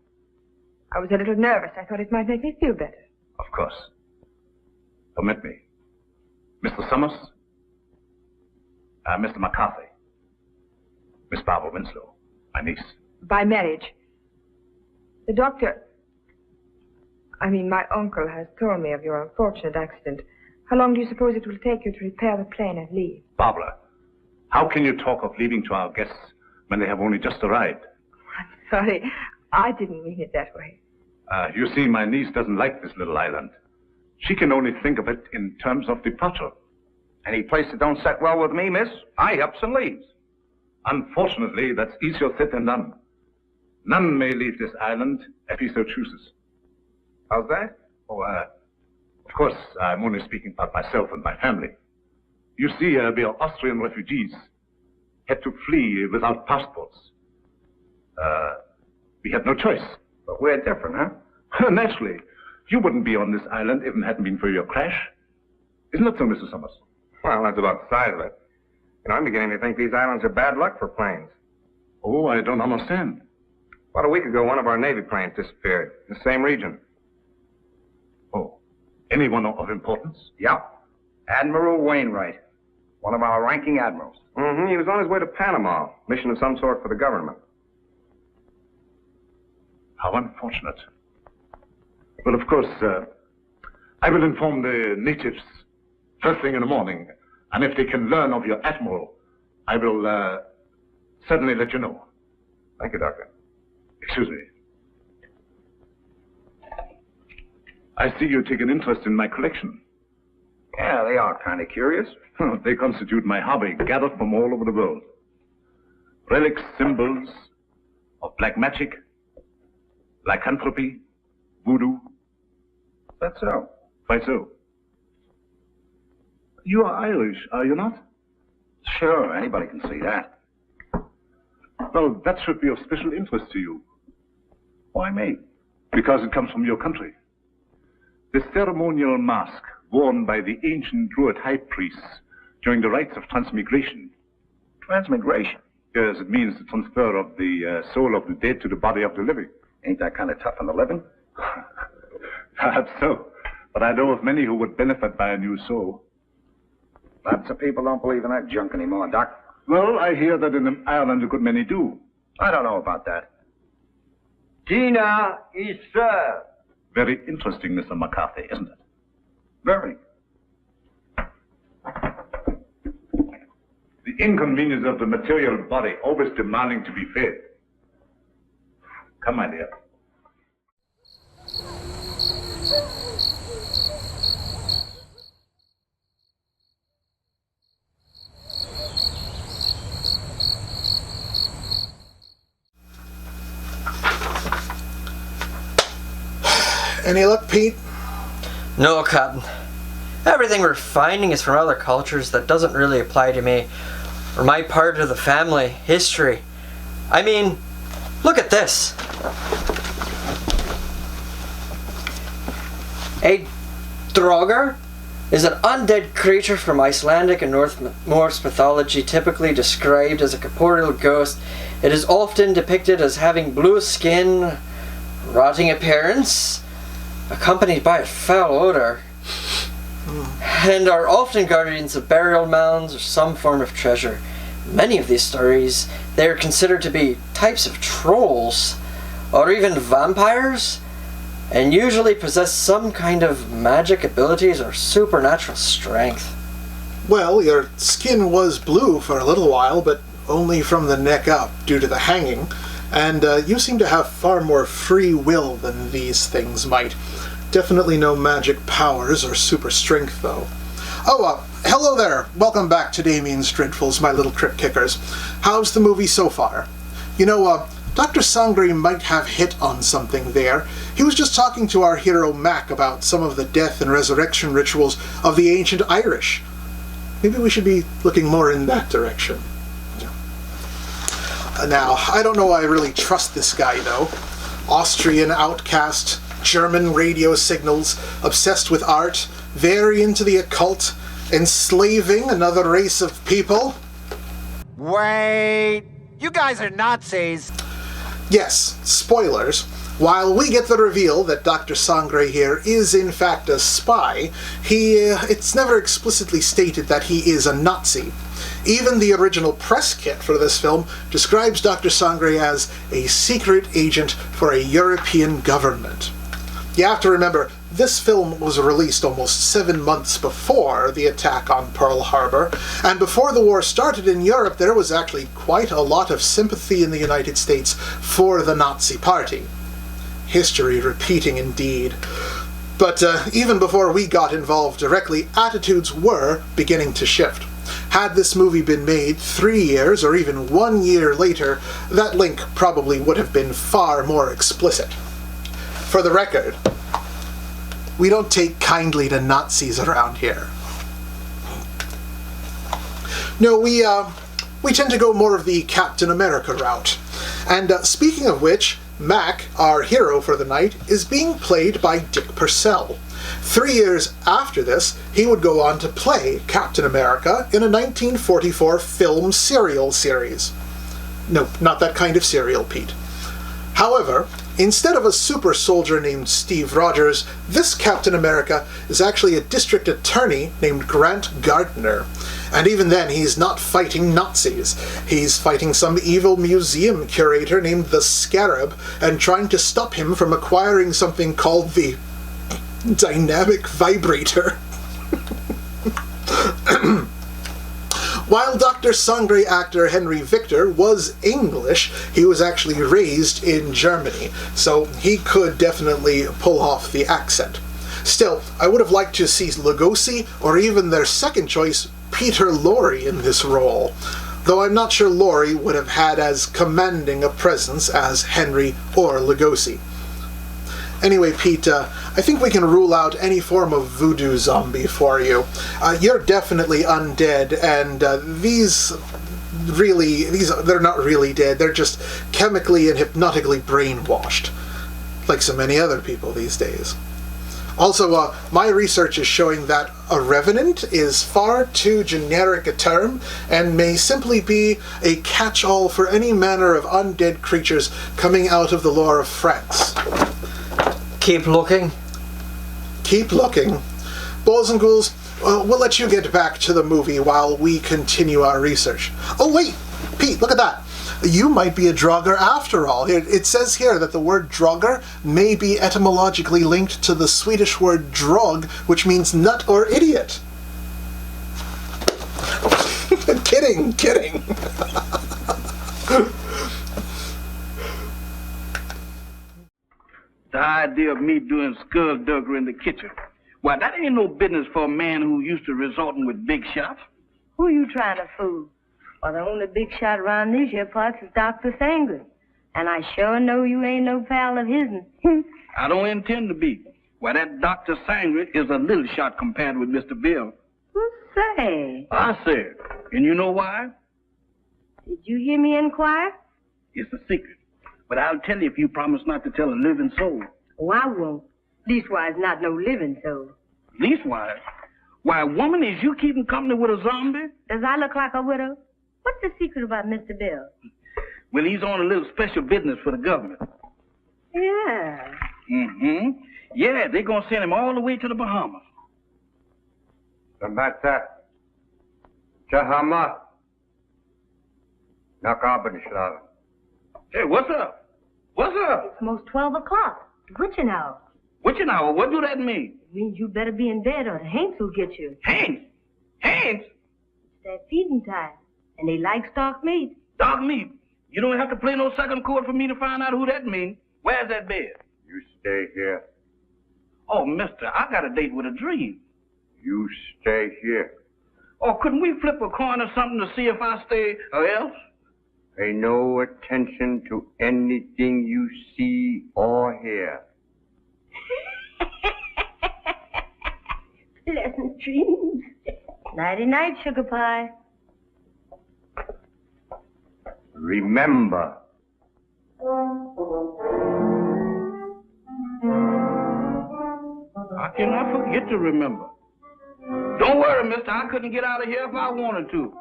Q: I was a little nervous. I thought it might make me feel better.
O: Of course. Permit me. Mr. Summers, Mr. McCarthy, Miss Barbara Winslow, my niece.
Q: By marriage. The doctor, my uncle has told me of your unfortunate accident. How long do you suppose it will take you to repair the plane and leave?
O: Barbara, how can you talk of leaving to our guests when they have only just arrived?
Q: I'm sorry. I didn't mean it that way.
O: You see, my niece doesn't like this little island. She can only think of it in terms of departure.
M: Any place that don't set well with me, miss, I ups and leaves.
O: Unfortunately, that's easier said than done. None may leave this island if he so chooses.
M: How's that?
O: Oh, of course, I'm only speaking about myself and my family. You see, we are Austrian refugees, had to flee without passports. We had no choice.
M: But we're different, huh?
O: Naturally. You wouldn't be on this island if it hadn't been for your crash. Isn't that so, Mr. Summers?
B: Well, that's about the size of it. I'm beginning to think these islands are bad luck for planes.
O: Oh, I don't understand.
B: About a week ago, one of our Navy planes disappeared in the same region.
O: Oh, anyone of importance?
M: Yep. Admiral Wainwright. One of our ranking admirals.
B: Mm-hmm. He was on his way to Panama. Mission of some sort for the government.
O: How unfortunate. Well, of course, I will inform the natives first thing in the morning. And if they can learn of your admiral, I will certainly let you know.
B: Thank you, Doctor.
O: Excuse me. I see you take an interest in my collection.
M: Yeah, they are kind of curious.
O: They constitute my hobby, gathered from all over the world. Relics, symbols of black magic, lycanthropy, voodoo.
M: That's so.
O: Why so? You are Irish, are you not?
M: Sure, anybody can see that.
O: Well, that should be of special interest to you.
M: Why me?
O: Because it comes from your country. The ceremonial mask worn by the ancient Druid high priests during the rites of transmigration.
M: Transmigration?
O: Yes, it means the transfer of the soul of the dead to the body of the living.
M: Ain't that kind of tough on the living?
O: Perhaps so. But I know of many who would benefit by a new soul.
M: Lots of people don't believe in that junk anymore, Doc.
O: Well, I hear that in Ireland a good many do.
M: I don't know about that.
R: Dinner is served.
O: Very interesting, Mr. McCarthy, isn't it?
M: Very.
O: The inconvenience of the material body always demanding to be fed. Come, my dear.
D: Any luck, Pete?
A: No, Captain. Everything we're finding is from other cultures that doesn't really apply to me or my part of the family history. I mean, look at this. A Draugr is an undead creature from Icelandic and Norse mythology, typically described as a corporeal ghost. It is often depicted as having blue skin, rotting appearance, accompanied by a foul odor, and are often guardians of burial mounds or some form of treasure. In many of these stories, they are considered to be types of trolls or even vampires, and usually possess some kind of magic abilities or supernatural strength.
D: Well, your skin was blue for a little while, but only from the neck up due to the hanging, and you seem to have far more free will than these things might. Definitely no magic powers or super strength, though. Oh, hello there. Welcome back to Damien's Dreadfuls, my little crypt kickers. How's the movie so far? You know, Dr. Sangre might have hit on something there. He was just talking to our hero Mac about some of the death and resurrection rituals of the ancient Irish. Maybe we should be looking more in that direction. Now, I don't know I really trust this guy, though. Austrian outcast, German radio signals, obsessed with art, very into the occult, enslaving another race of people.
S: Wait, you guys are Nazis.
D: Yes, spoilers. While we get the reveal that Dr. Sangre here is in fact a spy, it's never explicitly stated that he is a Nazi. Even the original press kit for this film describes Dr. Sangre as a secret agent for a European government. You have to remember, this film was released almost 7 months before the attack on Pearl Harbor, and before the war started in Europe, there was actually quite a lot of sympathy in the United States for the Nazi Party. History repeating indeed. But even before we got involved directly, attitudes were beginning to shift. Had this movie been made 3 years or even 1 year later, that link probably would have been far more explicit. For the record, we don't take kindly to Nazis around here. No, we tend to go more of the Captain America route. And speaking of which, Mac, our hero for the night, is being played by Dick Purcell. 3 years after this, he would go on to play Captain America in a 1944 film serial series. Nope, not that kind of cereal, Pete. However, instead of a super soldier named Steve Rogers, this Captain America is actually a district attorney named Grant Gardner. And even then, he's not fighting Nazis. He's fighting some evil museum curator named the Scarab and trying to stop him from acquiring something called the dynamic vibrator. While Dr. Sangre actor Henry Victor was English, he was actually raised in Germany, so he could definitely pull off the accent. Still, I would have liked to see Lugosi, or even their second choice, Peter Lorre, in this role, though I'm not sure Lorre would have had as commanding a presence as Henry or Lugosi. Anyway, Pete, I think we can rule out any form of voodoo zombie for you. You're definitely undead, and they're not really dead, they're just chemically and hypnotically brainwashed, like so many other people these days. Also, my research is showing that a revenant is far too generic a term and may simply be a catch-all for any manner of undead creatures coming out of the lore of France.
A: Keep looking.
D: Keep looking. Boys and ghouls, we'll let you get back to the movie while we continue our research. Oh wait, Pete, look at that. You might be a drogger after all. It says here that the word drogger may be etymologically linked to the Swedish word drog, which means nut or idiot. Kidding.
N: The idea of me doing skullduggery in the kitchen. Why, that ain't no business for a man who used to resorting with big shots.
F: Who you trying to fool? Well, the only big shot around these here parts is Dr. Sangre. And I sure know you ain't no pal of his'n.
N: I don't intend to be. Why, that Dr. Sangre is a little shot compared with Mr. Bill.
F: Who say?
N: I said. And you know why?
F: Did you hear me inquire?
N: It's a secret. But I'll tell you if you promise not to tell a living soul.
F: Oh, I won't. Leastwise, not no living soul.
N: Leastwise? Why, woman, is you keeping company with a zombie?
F: Does I look like a widow? What's the secret about Mr. Bill?
N: Well, he's on a little special business for the government.
F: Yeah.
N: Mm-hmm. Yeah, they're gonna send him all the way to the Bahamas.
M: Sambatsa. Chahama. Nakabanislav.
N: Hey, what's up? What's up?
F: It's most 12 o'clock. Witching hour.
N: Witching hour? What do that mean?
F: It means you better be in bed or the Hanks will get you.
N: Hanks? Hanks?
F: It's their feeding time. And they like stock meat.
N: Stock meat? You don't have to play no second chord for me to find out who that means. Where's that bed?
M: You stay here.
N: Oh, mister, I got a date with a dream.
M: You stay here.
N: Oh, couldn't we flip a coin or something to see if I stay or else?
M: Pay no attention to anything you see or hear.
F: Pleasant dreams. Nighty-night, sugar pie.
M: Remember.
N: How can I forget to remember? Don't worry, mister. I couldn't get out of here if I wanted to.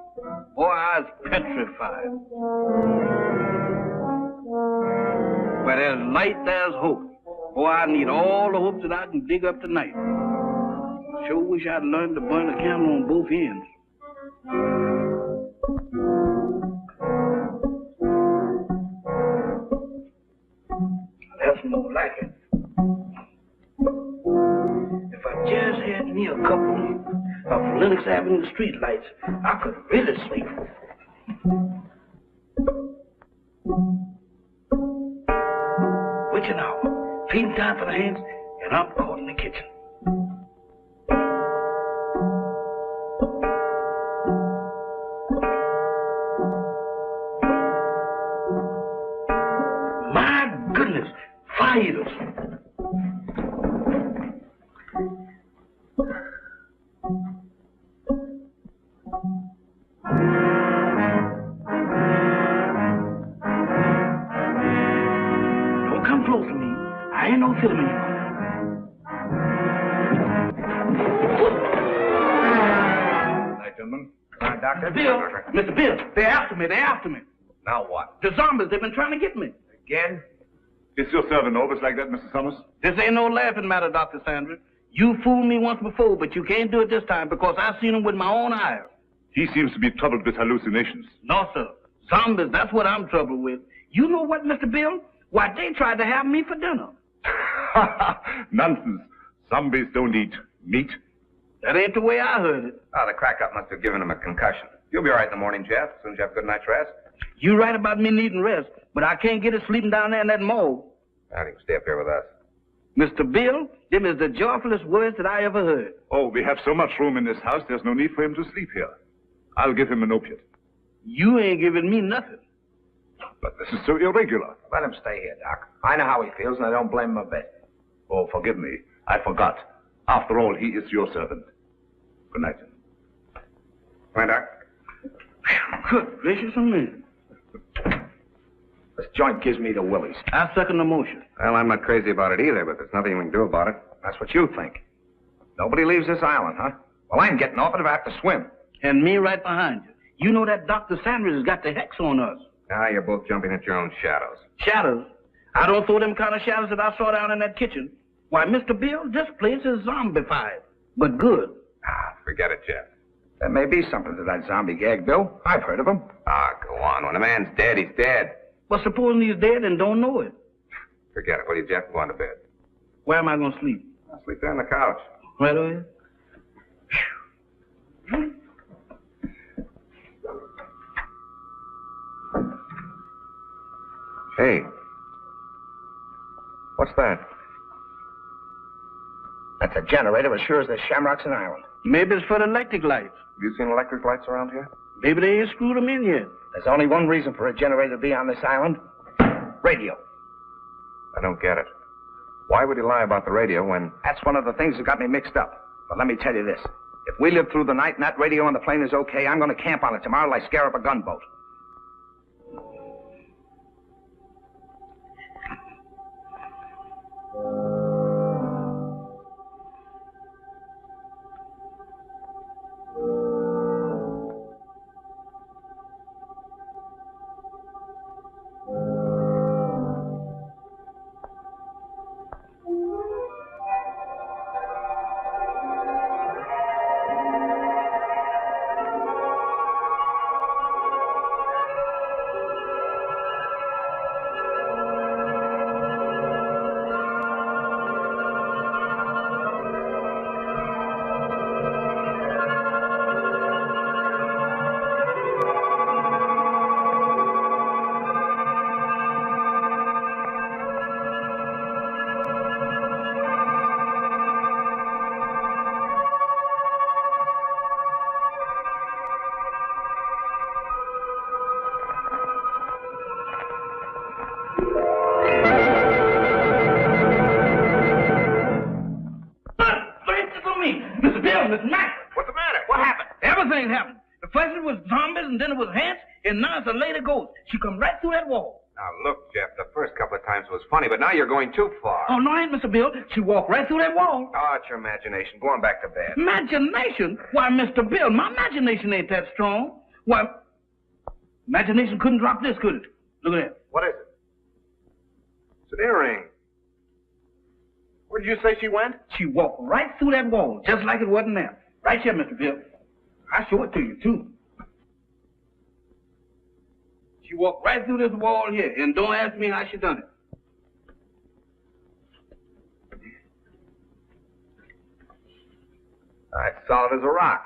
N: Boy, I was petrified. Where there's light, there's hope. Boy, I need all the hope that I can dig up tonight. Sure wish I'd learned to burn a candle on both ends. That's more like it. If I just had me a couple of Lenox Avenue street lights, I could really sleep. Witching hour, feeding time for the hands, and I'm caught in the kitchen. My goodness, fighters. Don't come close to me. I ain't no filming you.
M: Night, gentlemen. Hi, Doctor.
N: Bill, Mr. Bill, they're after me.
M: Now what?
N: The zombies, they've been trying to get me.
M: Again?
O: Is your servant always like that, Mr. Summers?
N: This ain't no laughing matter, Dr. Sanders. You fooled me once before, but you can't do it this time because I've seen him with my own eyes.
O: He seems to be troubled with hallucinations.
N: No, sir. Zombies, that's what I'm troubled with. You know what, Mr. Bill? Why, they tried to have me for dinner.
O: Nonsense. Zombies don't eat meat.
N: That ain't the way I heard it.
M: Oh, the crack-up must have given him a concussion. You'll be all right in the morning, Jeff, as soon as you have a good night's rest.
N: You're right about me needing rest, but I can't get it sleeping down there in that morgue.
M: Now, you can stay up here with us.
N: Mr. Bill, them is the joyfulest words that I ever heard.
O: Oh, we have so much room in this house, there's no need for him to sleep here. I'll give him an opiate.
N: You ain't giving me nothing.
O: But this is so irregular.
M: Let him stay here, Doc. I know how he feels, and I don't blame him a bit.
O: Oh, forgive me. I forgot. After all, he is your servant. Good night.
M: Come on, Doc.
N: Good gracious of me.
M: This joint gives me the willies.
N: I second the motion.
M: Well, I'm not crazy about it either, but there's nothing we can do about it. That's what you think. Nobody leaves this island, huh? Well, I'm getting off it if I have to swim.
N: And me right behind you. You know that Dr. Sanders has got the hex on us.
M: Now you're both jumping at your own shadows.
N: Shadows? I don't throw them kind of shadows that I saw down in that kitchen. Why, Mr. Bill, this place is zombified. But good.
M: Ah, forget it, Jeff. There may be something to that zombie gag, Bill. I've heard of them. Ah, go on. When a man's dead, he's dead.
N: Well, supposing he's dead and don't know it.
M: Forget it. Will you, Jeff? Go on to bed.
N: Where am I going to sleep?
M: I'll sleep there on the couch.
N: Right away?
M: Hey. What's that? That's a generator as sure as there's shamrocks in Ireland.
N: Maybe it's for the electric lights.
M: Have you seen electric lights around here?
N: Maybe they ain't screwed them in yet.
M: There's only one reason for a generator to be on this island. Radio. I don't get it. Why would he lie about the radio when... That's one of the things that got me mixed up. But let me tell you this. If we live through the night and that radio on the plane is okay, I'm going to camp on it tomorrow like scare up a gunboat.
N: And now it's a lady ghost. She come right through that wall.
M: Now, look, Jeff, the first couple of times was funny, but now you're going too far.
N: Oh, no, I ain't, Mr. Bill. She walked right through that wall.
M: Oh, it's your imagination. Go on back to bed.
N: Imagination? Why, Mr. Bill, my imagination ain't that strong. Why, imagination couldn't drop this, could it? Look at that.
M: What is it? It's an earring. Where did you say she went?
N: She walked right through that wall, just like it wasn't there. Right here, Mr. Bill. I'll show it to you, too. She walked right through this wall here, and don't ask me how she done it.
M: It's solid as a rock.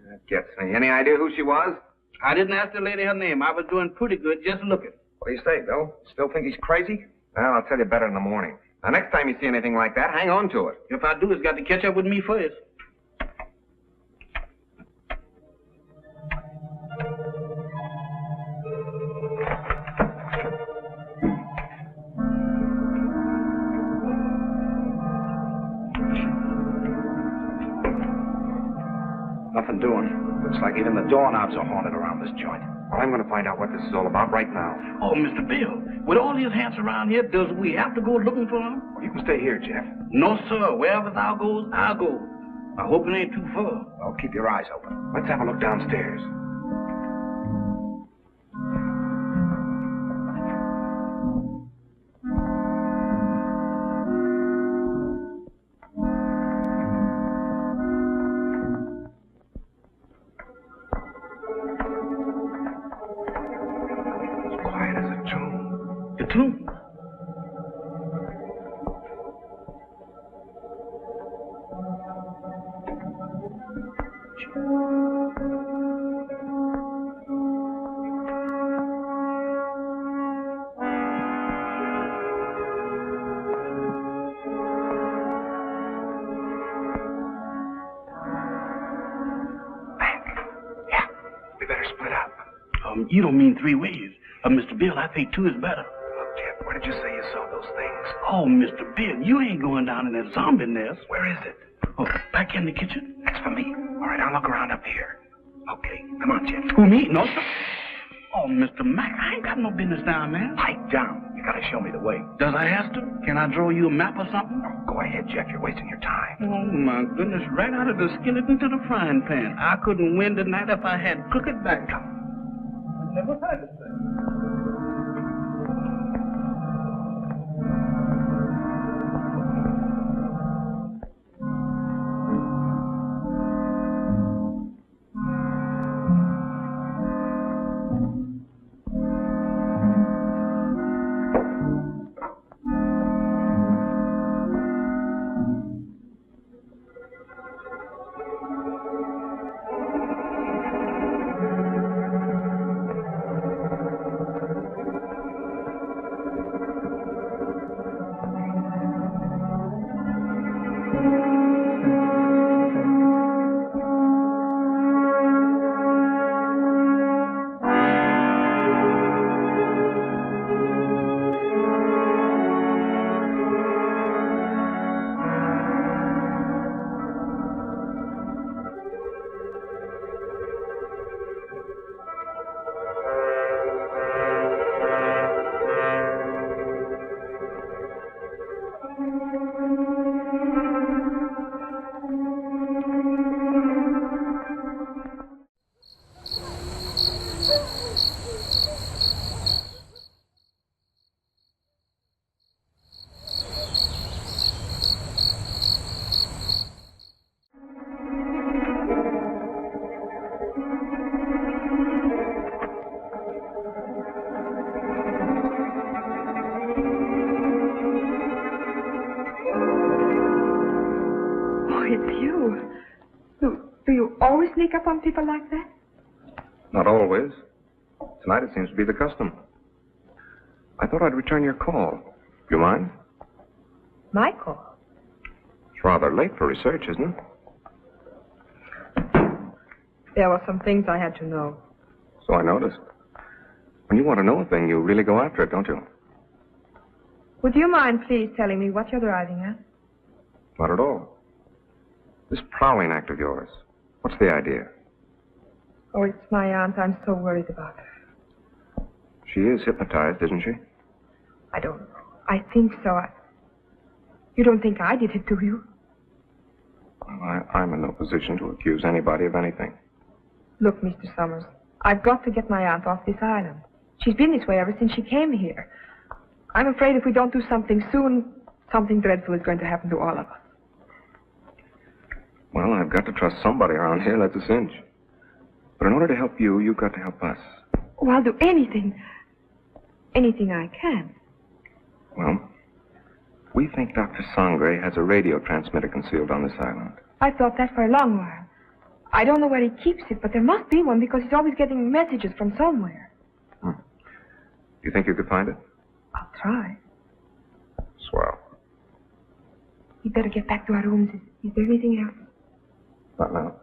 M: That gets me. Any idea who she was?
N: I didn't ask the lady her name. I was doing pretty good just looking.
M: What do you say, Bill? Still think he's crazy? Well, I'll tell you better in the morning. Now, next time you see anything like that, hang on to it.
N: If I do, it's got to catch up with me first.
M: Nothing doing. Looks like even the doorknobs are haunted around this joint. Well, I'm going to find out what this is all about right now.
N: Oh, Mr. Bill, with all these hands around here, does we have to go looking for them?
M: Well, you can stay here, Jeff.
N: No, sir. Wherever thou goes, I'll go. I hope it ain't too far.
M: Well, keep your eyes open. Let's have a look downstairs.
N: too. You don't mean 3 ways. Mr. Bill, I think 2 is better.
M: Look, Jeff, where did you say you saw those things?
N: Oh, Mr. Bill, you ain't going down in that zombie nest.
M: Where is it?
N: Oh, back in the kitchen.
M: That's for me. All right, I'll look around up here. Okay, come on, Jeff.
N: Who, me? No, sir. Oh, Mr. Mac, I ain't got no business down there.
M: Pipe down. You gotta show me the way.
N: Does I have to? Can I draw you a map or something?
M: Oh, go ahead, Jeff. You're wasting your time.
N: Oh, my goodness. Right out of the skillet into the frying pan. I couldn't win tonight if I had crooked back. Never heard it, sir.
Q: Do you always sneak up on people like that?
B: Not always. Tonight it seems to be the custom. I thought I'd return your call. Do you mind?
Q: My call?
B: It's rather late for research, isn't it?
Q: There were some things I had to know.
B: So I noticed. When you want to know a thing, you really go after it, don't you?
Q: Would you mind please telling me what you're driving at?
B: Not at all. This prowling act of yours, what's the idea?
Q: Oh, it's my aunt I'm so worried about.
B: She is hypnotized, isn't she?
Q: I don't know. I think so. You don't think I did it, do you?
B: Well, I'm in no position to accuse anybody of anything.
Q: Look, Mr. Summers, I've got to get my aunt off this island. She's been this way ever since she came here. I'm afraid if we don't do something soon, something dreadful is going to happen to all of us.
B: Well, I've got to trust somebody around here, that's a cinch. But in order to help you, you've got to help us.
Q: Oh, I'll do anything. Anything I can.
B: Well, we think Dr. Sangre has a radio transmitter concealed on this island.
Q: I've thought that for a long while. I don't know where he keeps it, but there must be one because he's always getting messages from somewhere.
B: Do you think you could find it?
Q: I'll try.
B: Swell.
Q: We'd better get back to our rooms. Is there anything else?
B: Not now.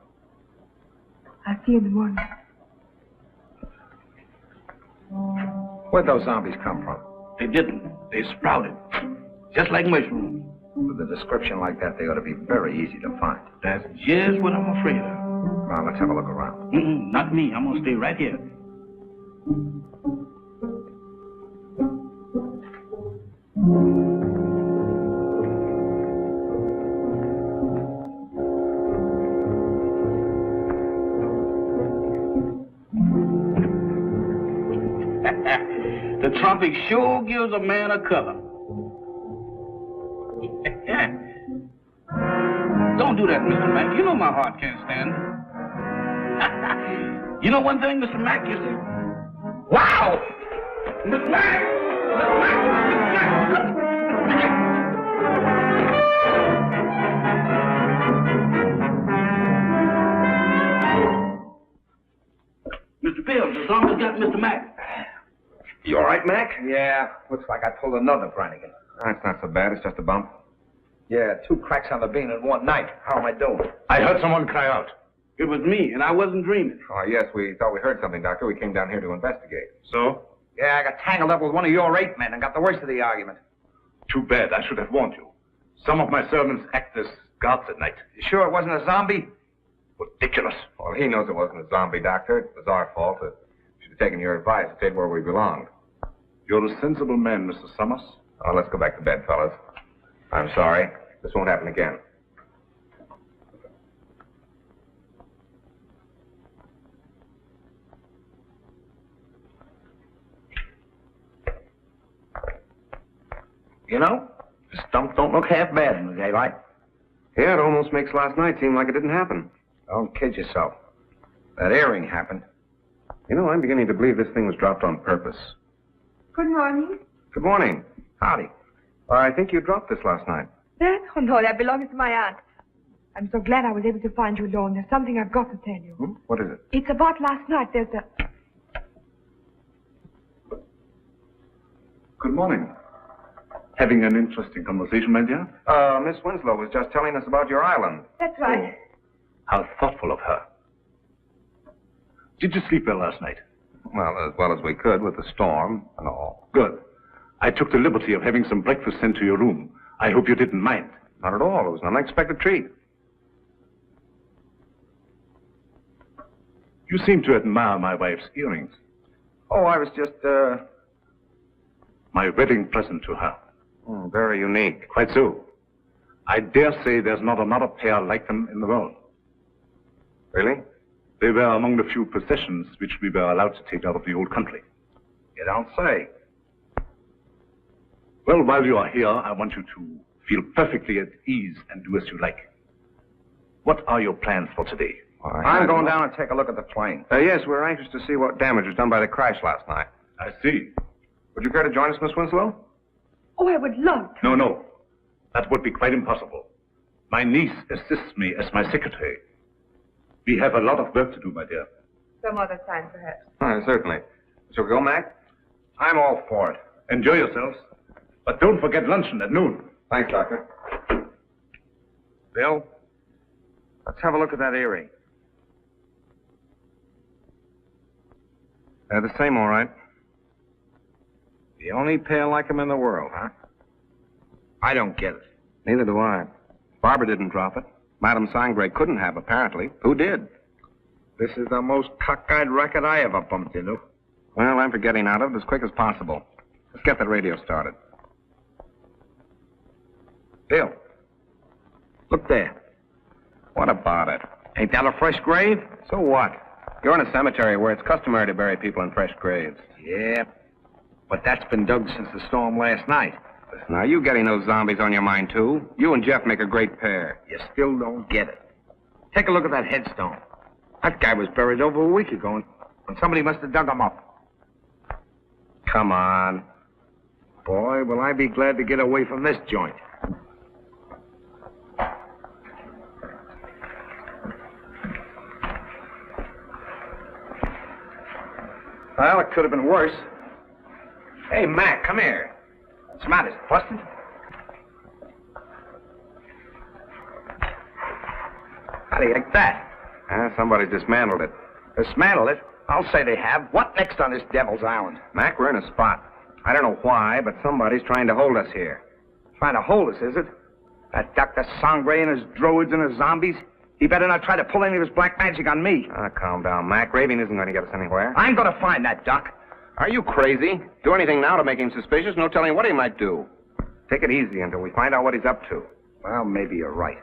Q: I'll see you in the morning.
M: Where'd those zombies come from?
N: They didn't. They sprouted. Just like mushrooms.
M: With a description like that, they ought to be very easy to find.
N: That's just what I'm afraid of.
M: Well, let's have a look around.
N: Not me. I'm going to stay right here. The tropic sure gives a man a color. Don't do that, Mr. Mac. You know my heart can't stand it. You know one thing, Mr. Mac, you see? Wow! Mr. Mac! Mr. Pills, the zombies got Mr. Mac.
M: You all right, Mac? Yeah. Looks like I pulled another Brannigan.
B: That's not so bad. It's just a bump.
M: Yeah, 2 cracks on the bean in one night. How am I doing?
O: I heard someone cry out.
N: It was me, and I wasn't dreaming.
B: Oh, yes, we thought we heard something, Doctor. We came down here to investigate.
O: So?
M: Yeah, I got tangled up with one of your 8 men and got the worst of the argument.
O: Too bad. I should have warned you. Some of my servants act as guards at night.
M: You sure it wasn't a zombie?
O: Ridiculous.
B: Well, he knows it wasn't a zombie, Doctor. It was our fault. We should have taken your advice and stayed where we belonged.
O: You're a sensible man, Mr. Summers.
B: Oh, let's go back to bed, fellas. I'm sorry. This won't happen again.
M: You know, this dump don't look half bad in the daylight.
B: Yeah, it almost makes last night seem like it didn't happen.
M: Don't kid yourself. That earring happened.
B: You know, I'm beginning to believe this thing was dropped on purpose.
Q: Good morning.
B: Good morning.
M: Howdy.
B: I think you dropped this last night.
Q: That? Oh, no, that belongs to my aunt. I'm so glad I was able to find you alone. There's something I've got to tell you.
B: What is it?
Q: It's about last night. There's a...
O: Good morning. Having an interesting conversation, my dear?
B: Miss Winslow was just telling us about your island.
Q: That's right.
O: How thoughtful of her. Did you sleep well last night?
B: Well as we could with the storm and all.
O: Good. I took the liberty of having some breakfast sent to your room. I hope you didn't mind.
B: Not at all. It was an unexpected treat.
O: You seem to admire my wife's earrings.
B: Oh, I was just,
O: My wedding present to her.
B: Oh, very unique.
O: Quite so. I dare say there's not another pair like them in the world.
B: Really?
O: They were among the few possessions which we were allowed to take out of the old country.
M: You don't say.
O: Well, while you are here, I want you to feel perfectly at ease and do as you like. What are your plans for today?
M: I'm going down and take a look at the plane.
B: Yes, we're anxious to see what damage was done by the crash last night.
O: I see.
B: Would you care to join us, Miss Winslow?
Q: Oh, I would love to.
O: No. That would be quite impossible. My niece assists me as my secretary. We have a lot of work to do, my dear.
Q: Some other time, perhaps.
B: Certainly. Shall we go, Mac?
M: I'm all for it.
O: Enjoy yourselves. But don't forget luncheon at noon.
B: Thanks, Doctor.
M: Bill, let's have a look at that earring.
B: They're the same, all right.
M: The only pair like them in the world, huh? I don't get it.
B: Neither do I. Barbara didn't drop it. Madame Sangre couldn't have, apparently. Who did?
M: This is the most cockeyed racket I ever bumped into.
B: Well, I'm for getting out of it as quick as possible. Let's get that radio started.
M: Bill, look there.
B: What about it?
M: Ain't that a fresh grave?
B: So what? You're in a cemetery where it's customary to bury people in fresh graves.
M: Yeah, but that's been dug since the storm last night.
B: Now, you getting those zombies on your mind, too? You and Jeff make a great pair.
M: You still don't get it. Take a look at that headstone. That guy was buried over a week ago, and somebody must have dug him up.
B: Come on.
M: Boy, will I be glad to get away from this joint. Well, it could have been worse. Hey, Mac, come here. What's the matter? Is it busted? How do you like that?
B: Somebody dismantled it.
M: Dismantled it? I'll say they have. What next on this devil's island?
B: Mac, we're in a spot. I don't know why, but somebody's trying to hold us here.
M: Trying to hold us, is it? That Dr. Sangre and his droids and his zombies? He better not try to pull any of his black magic on me.
B: Calm down, Mac. Raving isn't going to get us anywhere.
M: I'm going to find that Doc.
B: Are you crazy? Do anything now to make him suspicious? No telling what he might do. Take it easy until we find out what he's up to.
M: Well, maybe you're right.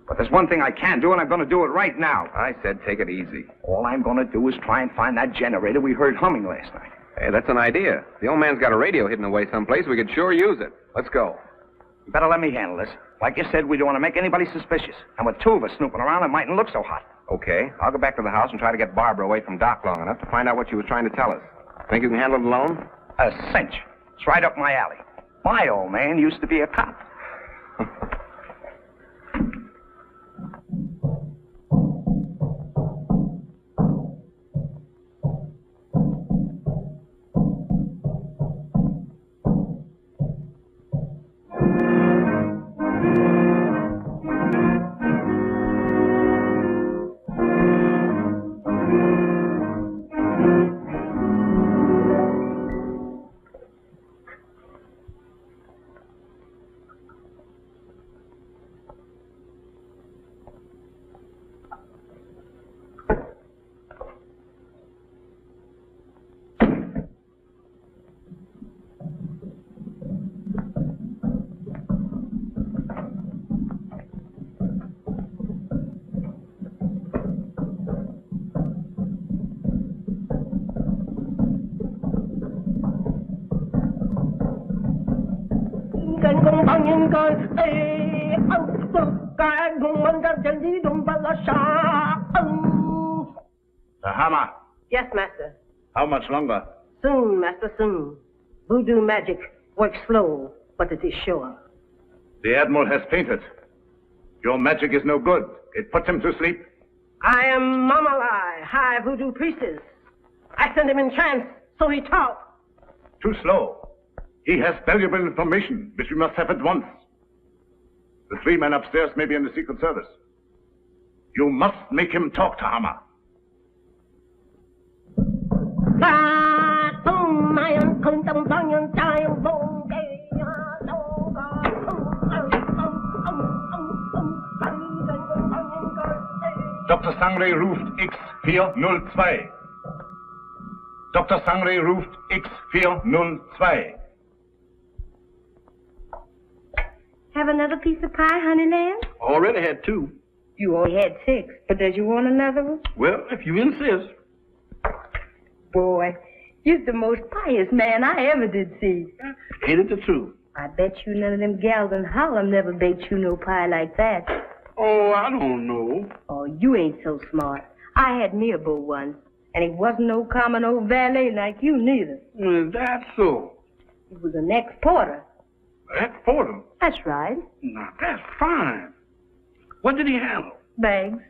M: But there's one thing I can do, and I'm going to do it right now.
B: I said take it easy.
M: All I'm going to do is try and find that generator we heard humming last night.
B: Hey, that's an idea. The old man's got a radio hidden away someplace. We could sure use it. Let's go.
M: You better let me handle this. Like you said, we don't want to make anybody suspicious. And with 2 of us snooping around, it mightn't look so hot.
B: Okay. I'll go back to the house and try to get Barbara away from Doc long enough to find out what she was trying to tell us. Think you can handle it alone?
M: A cinch. It's right up my alley. My old man used to be a cop.
N: The hammer.
P: Yes, master.
N: How much longer?
P: Soon, master, soon. Voodoo magic works slow, but it is sure.
O: The Admiral has fainted. Your magic is no good. It puts him to sleep.
P: I am Mamalai, high voodoo priestess. I send him in trance, so he talks.
O: Too slow. He has valuable information, which we must have at once. The 3 men upstairs may be in the Secret Service. You must make him talk to Hammer. Dr. Sangre ruft X402. Dr. Sangre ruft X402.
F: Have another piece of pie, honey lamb?
N: Already had 2.
F: You only had 6, but does you want another one?
N: Well, if you insist.
F: Boy, you're the most pious man I ever did see.
N: Ain't it the truth?
F: I bet you none of them gals in Harlem never baked you no pie like that.
N: Oh, I don't know.
F: Oh, you ain't so smart. I had me a beau once, and he wasn't no common old valet like you neither.
N: Is that so?
F: He was an ex-porter.
N: Ex-porter?
F: That's right.
N: Now, that's fine. What did he handle?
F: Bags.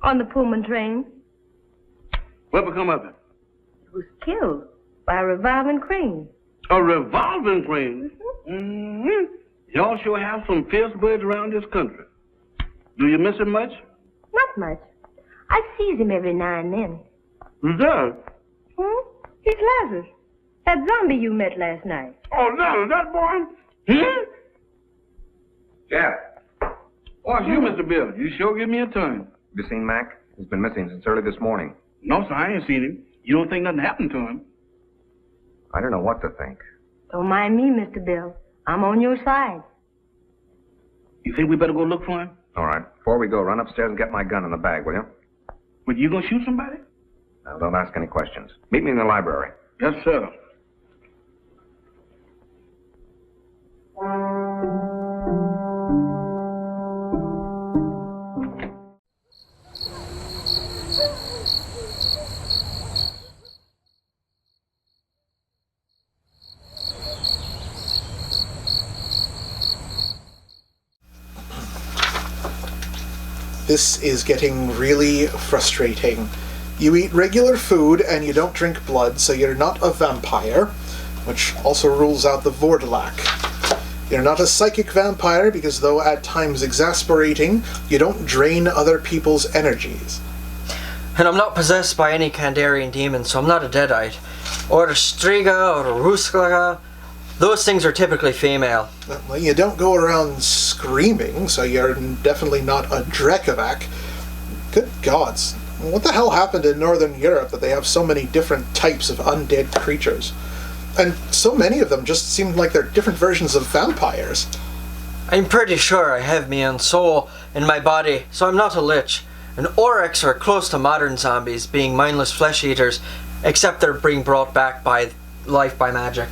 F: On the Pullman train.
N: What become of it?
F: He was killed by a revolving crane.
N: A revolving crane? Mm-hmm. Y'all sure have some fierce birds around this country. Do you miss him much?
F: Not much. I sees him every now and then.
N: Who's that?
F: He's Lazarus. That zombie you met last night.
N: Oh, Lazarus, that boy?
B: Yeah.
N: Oh, it's you, Mr. Bill. You sure give me a turn.
B: Have you seen Mac? He's been missing since early this morning.
N: No, sir, I ain't seen him. You don't think nothing happened to him?
B: I don't know what to think.
F: Don't mind me, Mr. Bill. I'm on your side.
N: You think we better go look for him?
B: All right. Before we go, run upstairs and get my gun in the bag, will you?
N: But you gonna shoot somebody?
B: Now, don't ask any questions. Meet me in the library.
N: Yes, sir.
D: This is getting really frustrating. You eat regular food and you don't drink blood, so you're not a vampire, which also rules out the Vordelak. You're not a psychic vampire because, though at times exasperating, you don't drain other people's energies.
A: And I'm not possessed by any Kandarian demon, so I'm not a deadite. Or a Striga, or a Rusklega. Those things are typically female.
D: Well, you don't go around screaming, so you're definitely not a Drekovac. Good gods. What the hell happened in Northern Europe that they have so many different types of undead creatures? And so many of them just seem like they're different versions of vampires.
A: I'm pretty sure I have my own soul in my body, so I'm not a lich. And Oryx are close to modern zombies, being mindless flesh eaters, except they're being brought back by life by magic.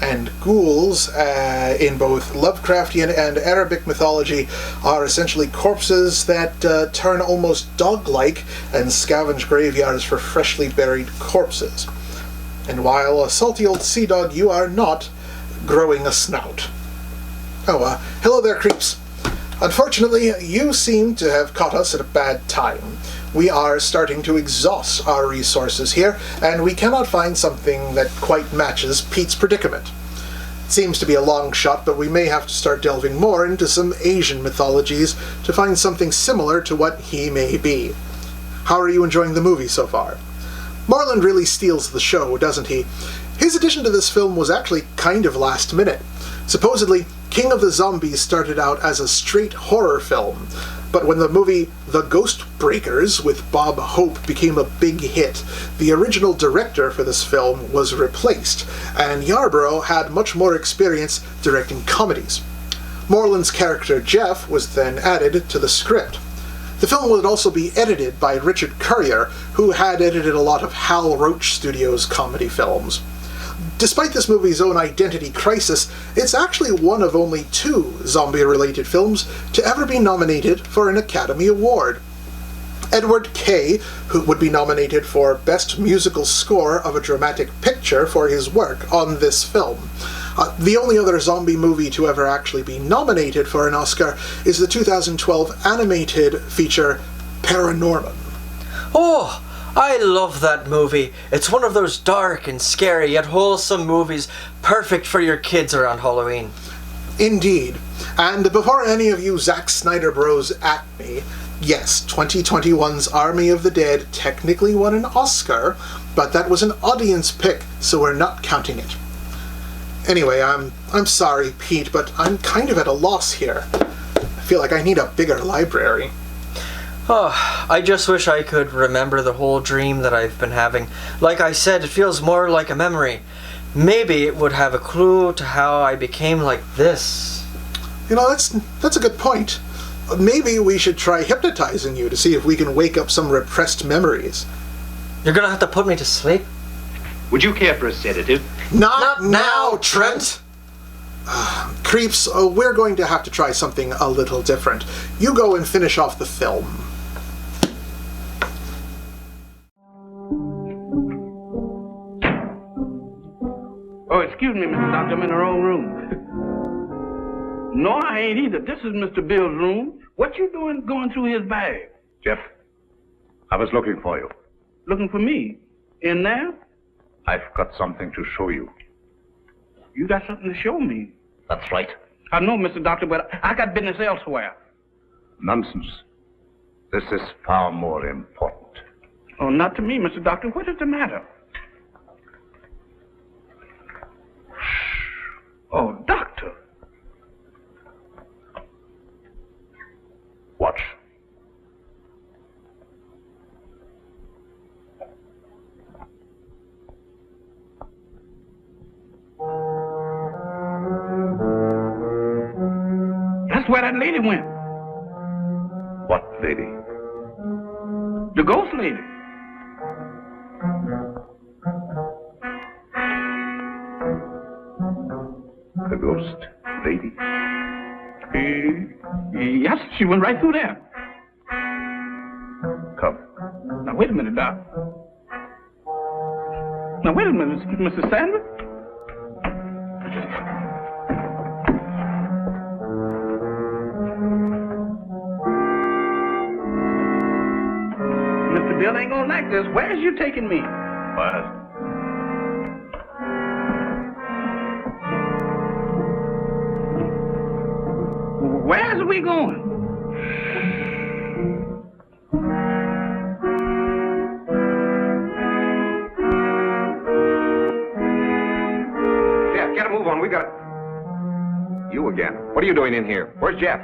D: And ghouls, in both Lovecraftian and Arabic mythology, are essentially corpses that turn almost dog-like and scavenge graveyards for freshly buried corpses. And while a salty old sea dog, you are not growing a snout. Oh, hello there, creeps. Unfortunately, you seem to have caught us at a bad time. We are starting to exhaust our resources here, and we cannot find something that quite matches Pete's predicament. It seems to be a long shot, but we may have to start delving more into some Asian mythologies to find something similar to what he may be. How are you enjoying the movie so far? Moreland really steals the show, doesn't he? His addition to this film was actually kind of last minute. Supposedly, King of the Zombies started out as a straight horror film, but when the movie The Ghost Breakers with Bob Hope became a big hit, the original director for this film was replaced, and Yarbrough had much more experience directing comedies. Moreland's character Jeff was then added to the script. The film would also be edited by Richard Currier, who had edited a lot of Hal Roach Studios' comedy films. Despite this movie's own identity crisis, it's actually one of only 2 zombie-related films to ever be nominated for an Academy Award. Edward Kay, who would be nominated for Best Musical Score of a Dramatic Picture for his work on this film. The only other zombie movie to ever actually be nominated for an Oscar is the 2012 animated feature Paranorman.
A: Oh, I love that movie. It's one of those dark and scary yet wholesome movies, perfect for your kids around Halloween.
D: Indeed. And before any of you Zack Snyder bros at me, yes, 2021's Army of the Dead technically won an Oscar, but that was an audience pick, so we're not counting it. Anyway, I'm sorry, Pete, but I'm kind of at a loss here. I feel like I need a bigger library.
A: Oh, I just wish I could remember the whole dream that I've been having. Like I said, it feels more like a memory. Maybe it would have a clue to how I became like this.
D: You know, that's a good point. Maybe we should try hypnotizing you to see if we can wake up some repressed memories.
A: You're gonna have to put me to sleep?
K: Would you care for a sedative?
D: Not now, Trent! Creeps, we're going to have to try something a little different. You go and finish off the film.
N: Oh, excuse me, Mr. Doctor, I'm in the wrong room. No, I ain't either. This is Mr. Bill's room. What you doing going through his bag?
O: Jeff, I was looking for you.
N: Looking for me? In there?
O: I've got something to show you.
N: You got something to show me?
O: That's right.
N: I know, Mr. Doctor, but I got business elsewhere.
O: Nonsense. This is far more important.
N: Oh, not to me, Mr. Doctor. What is the matter? Oh, Doctor.
O: Watch.
N: That's where that lady went.
O: What lady?
N: The ghost lady.
O: The ghost lady?
N: Yes, she went right through there.
O: Come.
N: Now, wait a minute, Doc. Now, wait a minute, Mrs. Sandra. Mr. Bill ain't gonna like this. Where's you taking me?
O: What?
N: Where's we going?
B: Jeff, get a move on. We got... You again. What are you doing in here? Where's Jeff?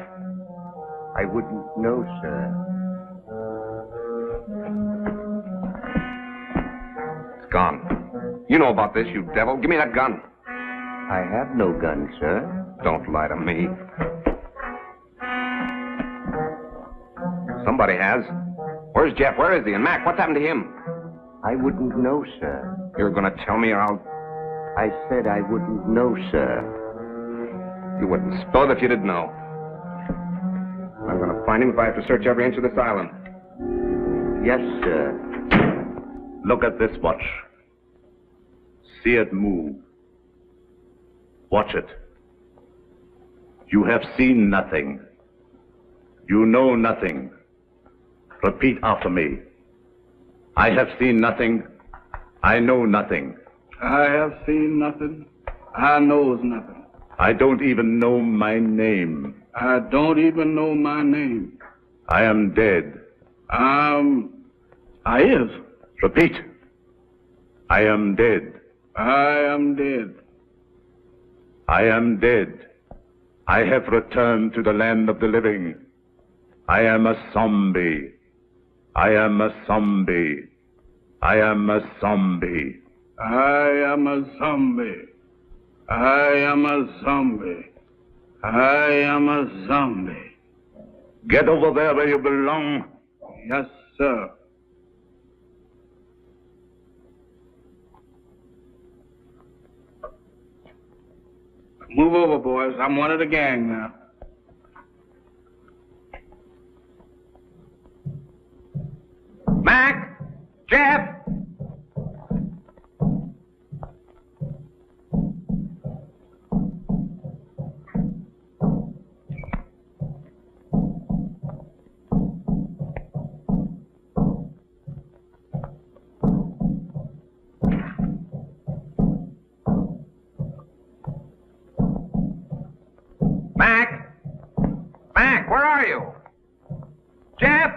L: I wouldn't know, sir.
B: It's gone. You know about this, you devil. Give me that gun.
L: I have no gun, sir.
B: Don't lie to me. Somebody has. Where's Jeff? Where is he? And Mac, what's happened to him?
L: I wouldn't know, sir.
B: You're gonna tell me or I'll...
L: I said I wouldn't know, sir.
B: You wouldn't spill it if you didn't know. I'm gonna find him if I have to search every inch of this island.
L: Yes, sir.
O: Look at this watch. See it move. Watch it. You have seen nothing. You know nothing. Repeat after me. I have seen nothing. I know nothing.
N: I have seen nothing. I knows nothing.
O: I don't even know my name.
N: I don't even know my name.
O: I am dead.
N: I is.
O: Repeat. I am dead.
N: I am dead.
O: I am dead. I have returned to the land of the living. I am a zombie. I am a zombie. I am a zombie.
N: I am a zombie. I am a zombie. I am a zombie.
O: Get over there where you belong.
N: Yes, sir. Move over, boys. I'm one of the gang now.
M: Mac! Jeff! Mac! Mac, where are you? Jeff!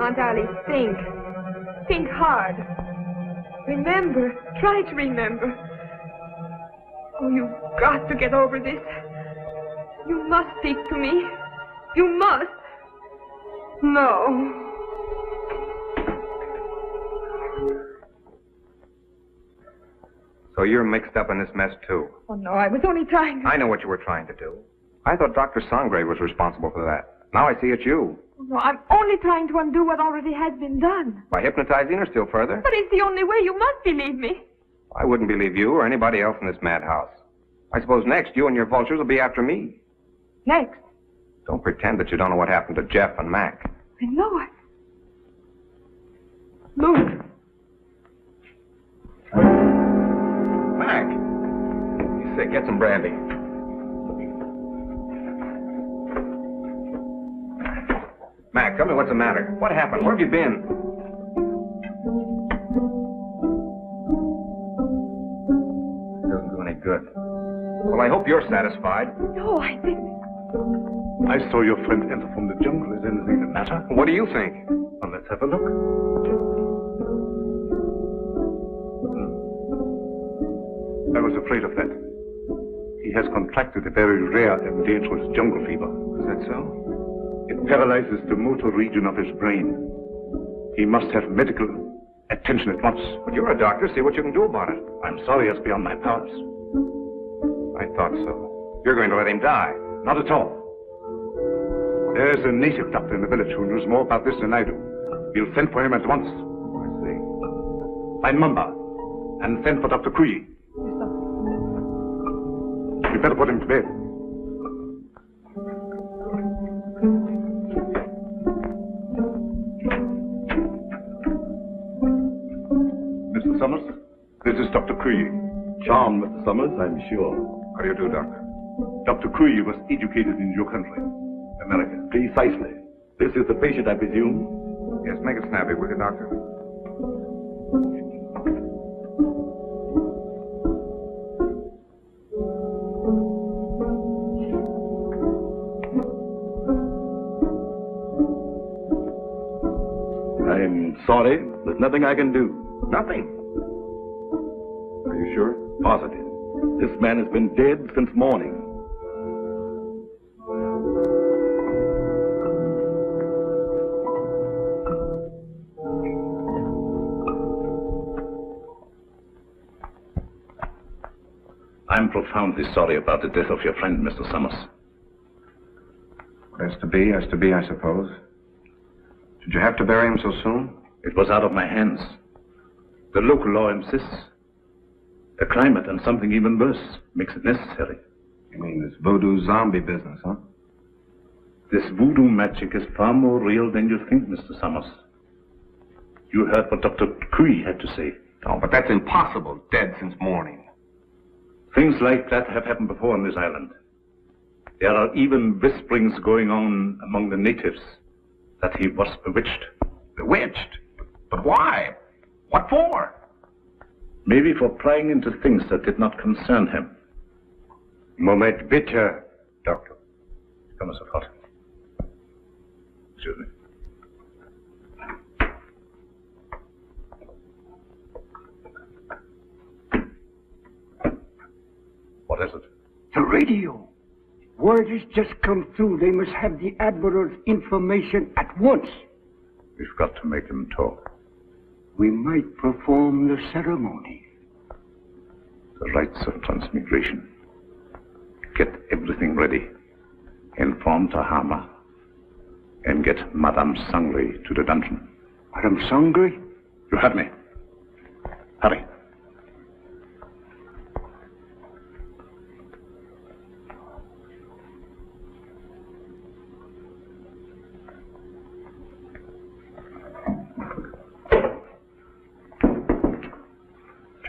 Q: Aunt Ali, think. Think hard. Remember. Try to remember. Oh, you've got to get over this. You must speak to me. You must. No.
B: So you're mixed up in this mess, too.
Q: Oh, no, I was only trying to...
B: I know what you were trying to do. I thought Dr. Sangre was responsible for that. Now I see it's you.
Q: Oh, no, I'm only trying to undo what already has been done.
B: By hypnotizing her still further?
Q: But it's the only way. You must believe me.
B: I wouldn't believe you or anybody else in this madhouse. I suppose next you and your vultures will be after me.
Q: Next?
B: Don't pretend that you don't know what happened to Jeff and Mac.
Q: I know it. Look.
B: Mac! He's sick. Get some brandy. Mac, tell me what's the matter. What happened? Where have you been? It doesn't do any good. Well, I hope you're satisfied.
Q: No, I didn't.
O: I saw your friend enter from the jungle. Is anything the matter?
B: What do you think?
O: Well, let's have a look. I was afraid of that. He has contracted a very rare and dangerous jungle fever.
B: Is that so?
O: It paralyzes the motor region of his brain. He must have medical attention at once.
B: But you're a doctor. See what you can do about it.
O: I'm sorry, it's beyond my powers.
B: I thought so. You're going to let him die.
O: Not at all. There's a native doctor in the village who knows more about this than I do. We'll send for him at once.
B: I see.
O: Find Mamba and send for Dr. Kui. You better put him to bed. Mr. Summers, this is Dr. Kui. Charmed, Mr. Summers, I'm sure.
B: How do you do, Doctor?
O: Dr. Kui was educated in your country, America. Precisely. This is the patient, I presume?
B: Yes, make it snappy, will you, Doctor?
O: I'm sorry. There's nothing I can do.
M: Nothing.
O: Are you sure? Positive. This man has been dead since morning. I'm profoundly sorry about the death of your friend, Mr. Summers.
B: What has to be, I suppose. Did you have to bury him so soon?
O: It was out of my hands. The local law insists. The climate and something even worse makes it necessary.
B: You mean this voodoo zombie business, huh?
O: This voodoo magic is far more real than you think, Mr. Summers. You heard what Dr. Cui had to say.
B: Oh, but that's impossible. Dead since morning.
O: Things like that have happened before on this island. There are even whisperings going on among the natives that he was bewitched.
B: Bewitched? But why? What for?
O: Maybe for prying into things that did not concern him.
B: Moment bitte, Doctor.
O: Come, Mr. Hot. Excuse me. What is it?
N: The radio. Word has just come through. They must have the Admiral's information at once.
O: We've got to make them talk.
N: We might perform the ceremony.
O: The rites of transmigration. Get everything ready. Inform Tahama. And get Madame Sangre to the dungeon.
N: Madame Sangre?
O: You have me. Hurry.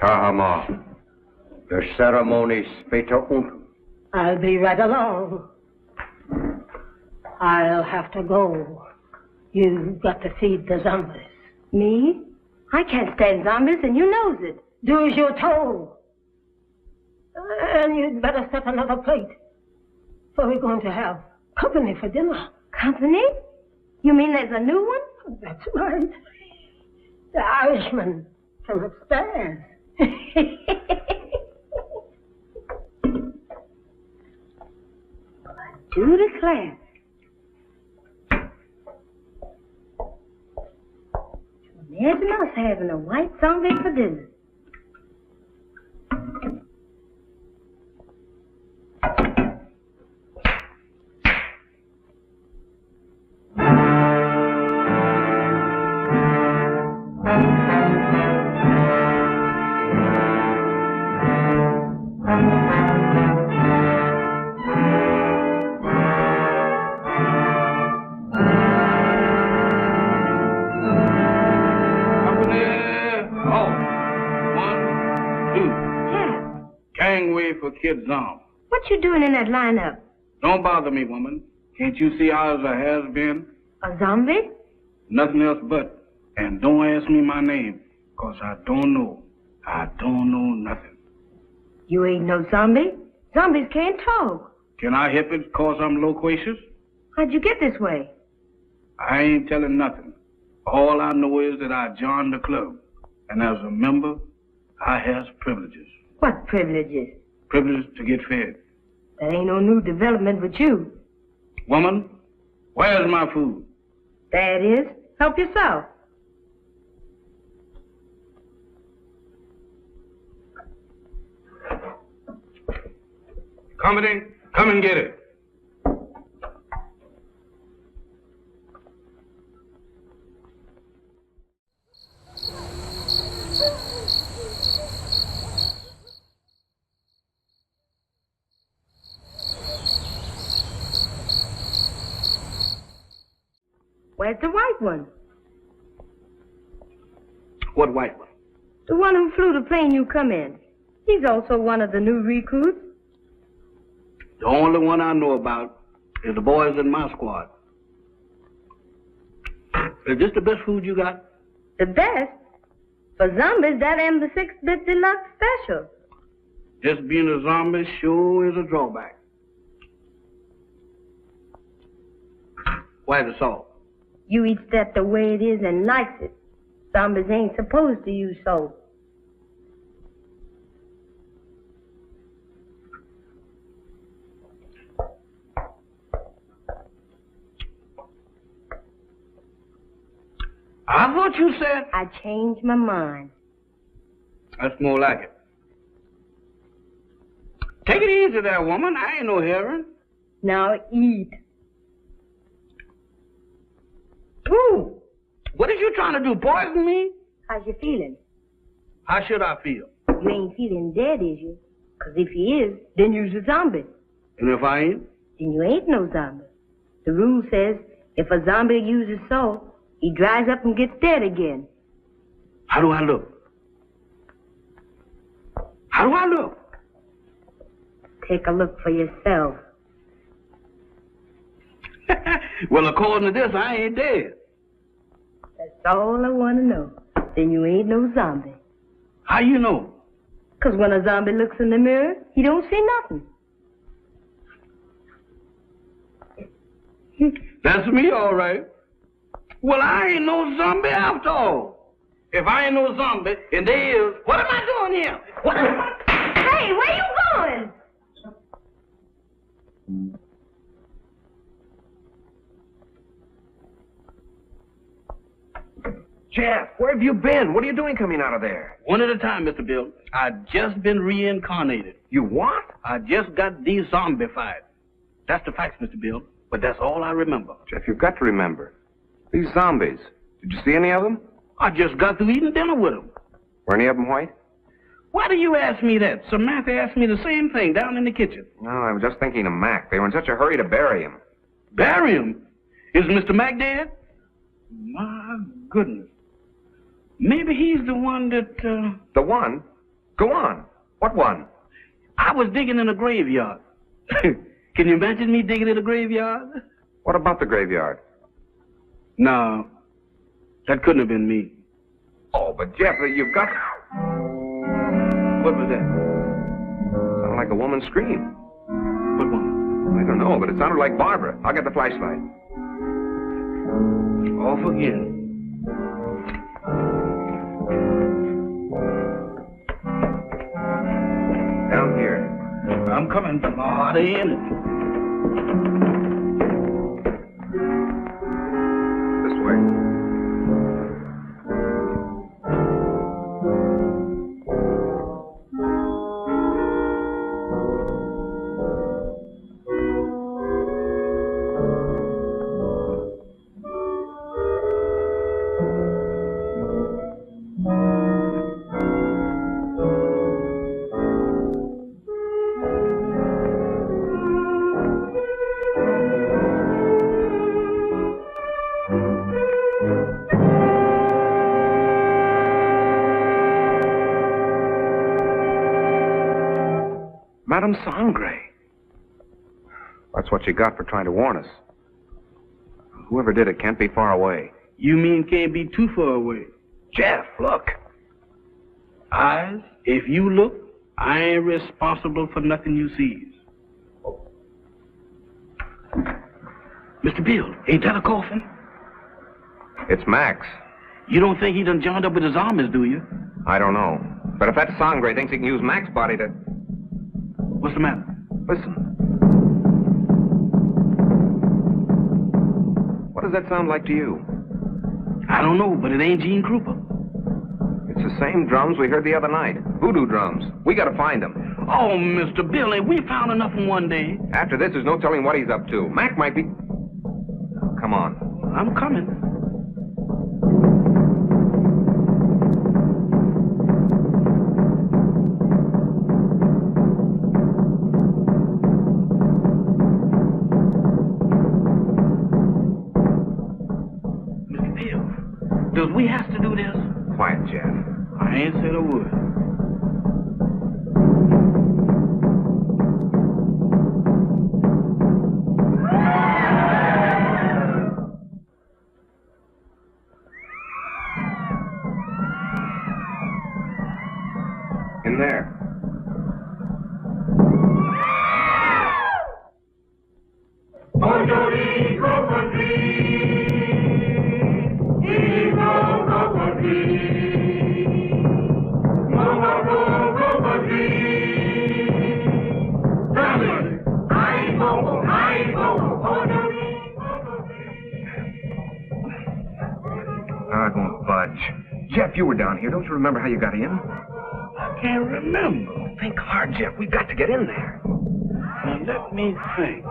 R: Tahama, the ceremony später unten.
P: I'll be right along. I'll have to go. You've got to feed the zombies.
F: Me? I can't stand zombies, and you knows it.
P: Do as you're told. And you'd better set another plate. For we're going to have company for dinner.
F: Company? You mean there's a new one?
P: That's right. The Irishman from upstairs.
F: To declare. Imagine us having a white zombie for dinner.
N: Kid Zom.
F: What you doing in that lineup?
N: Don't bother me, woman. Can't you see I was a has-been?
F: A zombie?
N: Nothing else but. And don't ask me my name, 'cause I don't know. I don't know nothing.
F: You ain't no zombie. Zombies can't talk.
N: Can I help it 'cause I'm loquacious?
F: How'd you get this way?
N: I ain't telling nothing. All I know is that I joined the club. And as a member, I has privileges.
F: What privileges?
N: Privilege to get fed.
F: That ain't no new development with you.
N: Woman, where's my food?
F: There it is. Help yourself.
N: Company, come and get it.
F: Where's the white one?
N: What white one?
F: The one who flew the plane you come in. He's also one of the new recruits.
N: The only one I know about is the boys in my squad. Is this the best food you got?
F: The best? For zombies, that am the 6-bit deluxe special.
N: Just being a zombie sure is a drawback. Where's the salt?
F: You eats that the way it is and likes it. Zombies ain't supposed to use soap.
N: I thought you said...
F: I changed my mind.
N: That's more like it. Take it easy there, woman. I ain't no heron.
F: Now eat.
N: Ooh! What is you trying to do, poison me?
F: How's you feeling?
N: How should I feel?
F: You ain't feeling dead, is you? 'Cause if you is, then you's a zombie.
N: And if I ain't?
F: Then you ain't no zombie. The rule says if a zombie uses salt, he dries up and gets dead again.
N: How do I look? How do I look?
F: Take a look for yourself.
N: Well, according to this, I ain't dead.
F: That's all I want to know. Then you ain't no zombie.
N: How you know?
F: 'Cause when a zombie looks in the mirror, he don't see nothing.
N: That's me, all right. Well, I ain't no zombie after all. If I ain't no zombie, and there is, what am I doing here? What am I...
F: Hey, where you going?
B: Jeff, where have you been? What are you doing coming out of there?
N: One at a time, Mr. Bill. I just been reincarnated.
B: You what?
N: I just got de-zombified. That's the facts, Mr. Bill. But that's all I remember.
B: Jeff, you've got to remember. These zombies. Did you see any of them?
N: I just got through eating dinner with them.
B: Were any of them white?
N: Why do you ask me that? Samantha asked me the same thing down in the kitchen.
B: No, I was just thinking of Mac. They were in such a hurry to bury him.
N: Bury him? Is Mr. Mac dead? My goodness. Maybe he's the one that,
B: The one? Go on. What one?
N: I was digging in a graveyard. Can you imagine me digging in a graveyard?
B: What about the graveyard?
N: No. That couldn't have been me.
B: Oh, but Jeff, you've got...
N: What was that?
B: Sounded like a woman's scream.
N: What one?
B: I don't know, but it sounded like Barbara. I'll get the flashlight.
N: Off again.
B: Down here.
N: I'm coming from the hard end.
B: This way. Madame Sangre. That's what you got for trying to warn us. Whoever did it can't be far away.
N: You mean can't be too far away?
B: Jeff, look.
N: Eyes, if you look, I ain't responsible for nothing you sees. Mr. Bill, ain't that a coffin?
B: It's Max.
N: You don't think he done joined up with his zombies, do you?
B: I don't know. But if that Sangre thinks he can use Max's body to...
N: What's the matter?
B: Listen. What does that sound like to you?
N: I don't know, but it ain't Gene Krupa.
B: It's the same drums we heard the other night. Voodoo drums. We gotta find them.
N: Oh, Mr. Bill, ain't we found enough in one day?
B: After this, there's no telling what he's up to. Mac might be... Come on.
N: I'm coming. Does we have to do this?
B: Quiet, Jeff.
N: I ain't said a word.
B: In there.
T: Cocontree.
B: I won't budge. Jeff, you were down here. Don't you remember how you got in?
N: I can't remember.
B: Think hard, Jeff. We've got to get in there.
N: Now, let me think.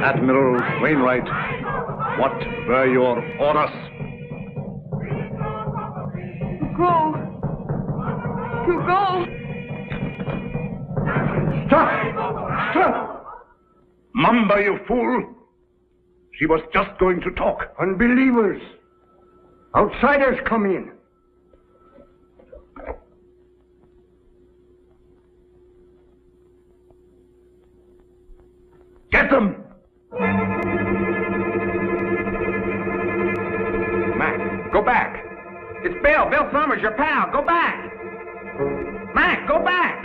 O: Admiral Wainwright, what were your orders?
Q: To go.
O: Stop! Stop! Mamba, you fool! She was just going to talk.
R: Unbelievers! Outsiders come in.
O: Get them!
K: Mac, go back. It's Bill. Bill Summers, your pal. Go back. Mac, go back.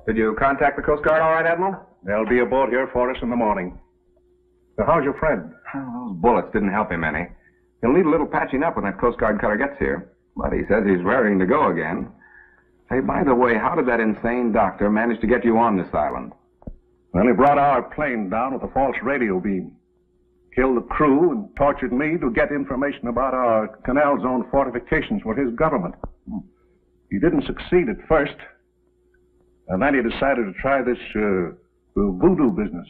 B: Did you contact the Coast Guard all right, Admiral?
O: They'll be aboard here for us in the morning. So how's your friend?
B: Those bullets didn't help him any. He'll need a little patching up when that Coast Guard cutter gets here. But he says he's raring to go again. Hey, by the way, how did that insane doctor manage to get you on this island?
O: Well, he brought our plane down with a false radio beam. Killed the crew and tortured me to get information about our canal zone fortifications for his government. He didn't succeed at first. And then he decided to try this voodoo business.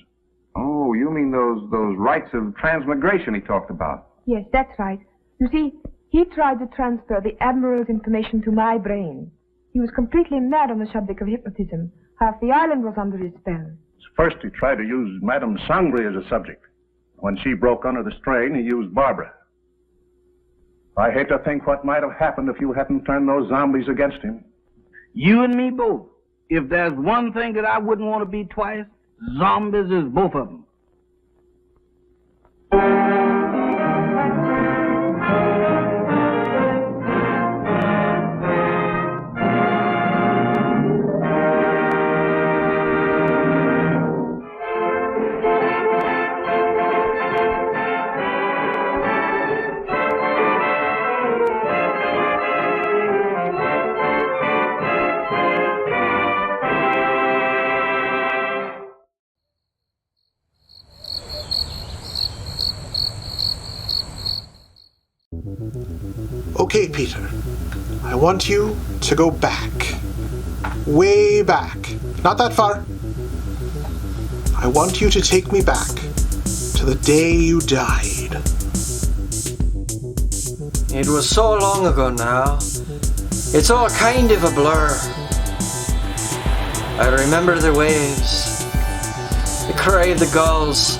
B: Oh, you mean those rites of transmigration he talked about?
Q: Yes, that's right. You see, he tried to transfer the Admiral's information to my brain. He was completely mad on the subject of hypnotism. Half the island was under his spell.
O: First, he tried to use Madame Sangre as a subject. When she broke under the strain, he used Barbara. I hate to think what might have happened if you hadn't turned those zombies against him.
N: You and me both. If there's one thing that I wouldn't want to be twice, zombies is both of them.
D: Okay, Peter. I want you to go back. Way back. Not that far. I want you to take me back to the day you died.
A: It was so long ago now. It's all kind of a blur. I remember the waves, the cry of the gulls.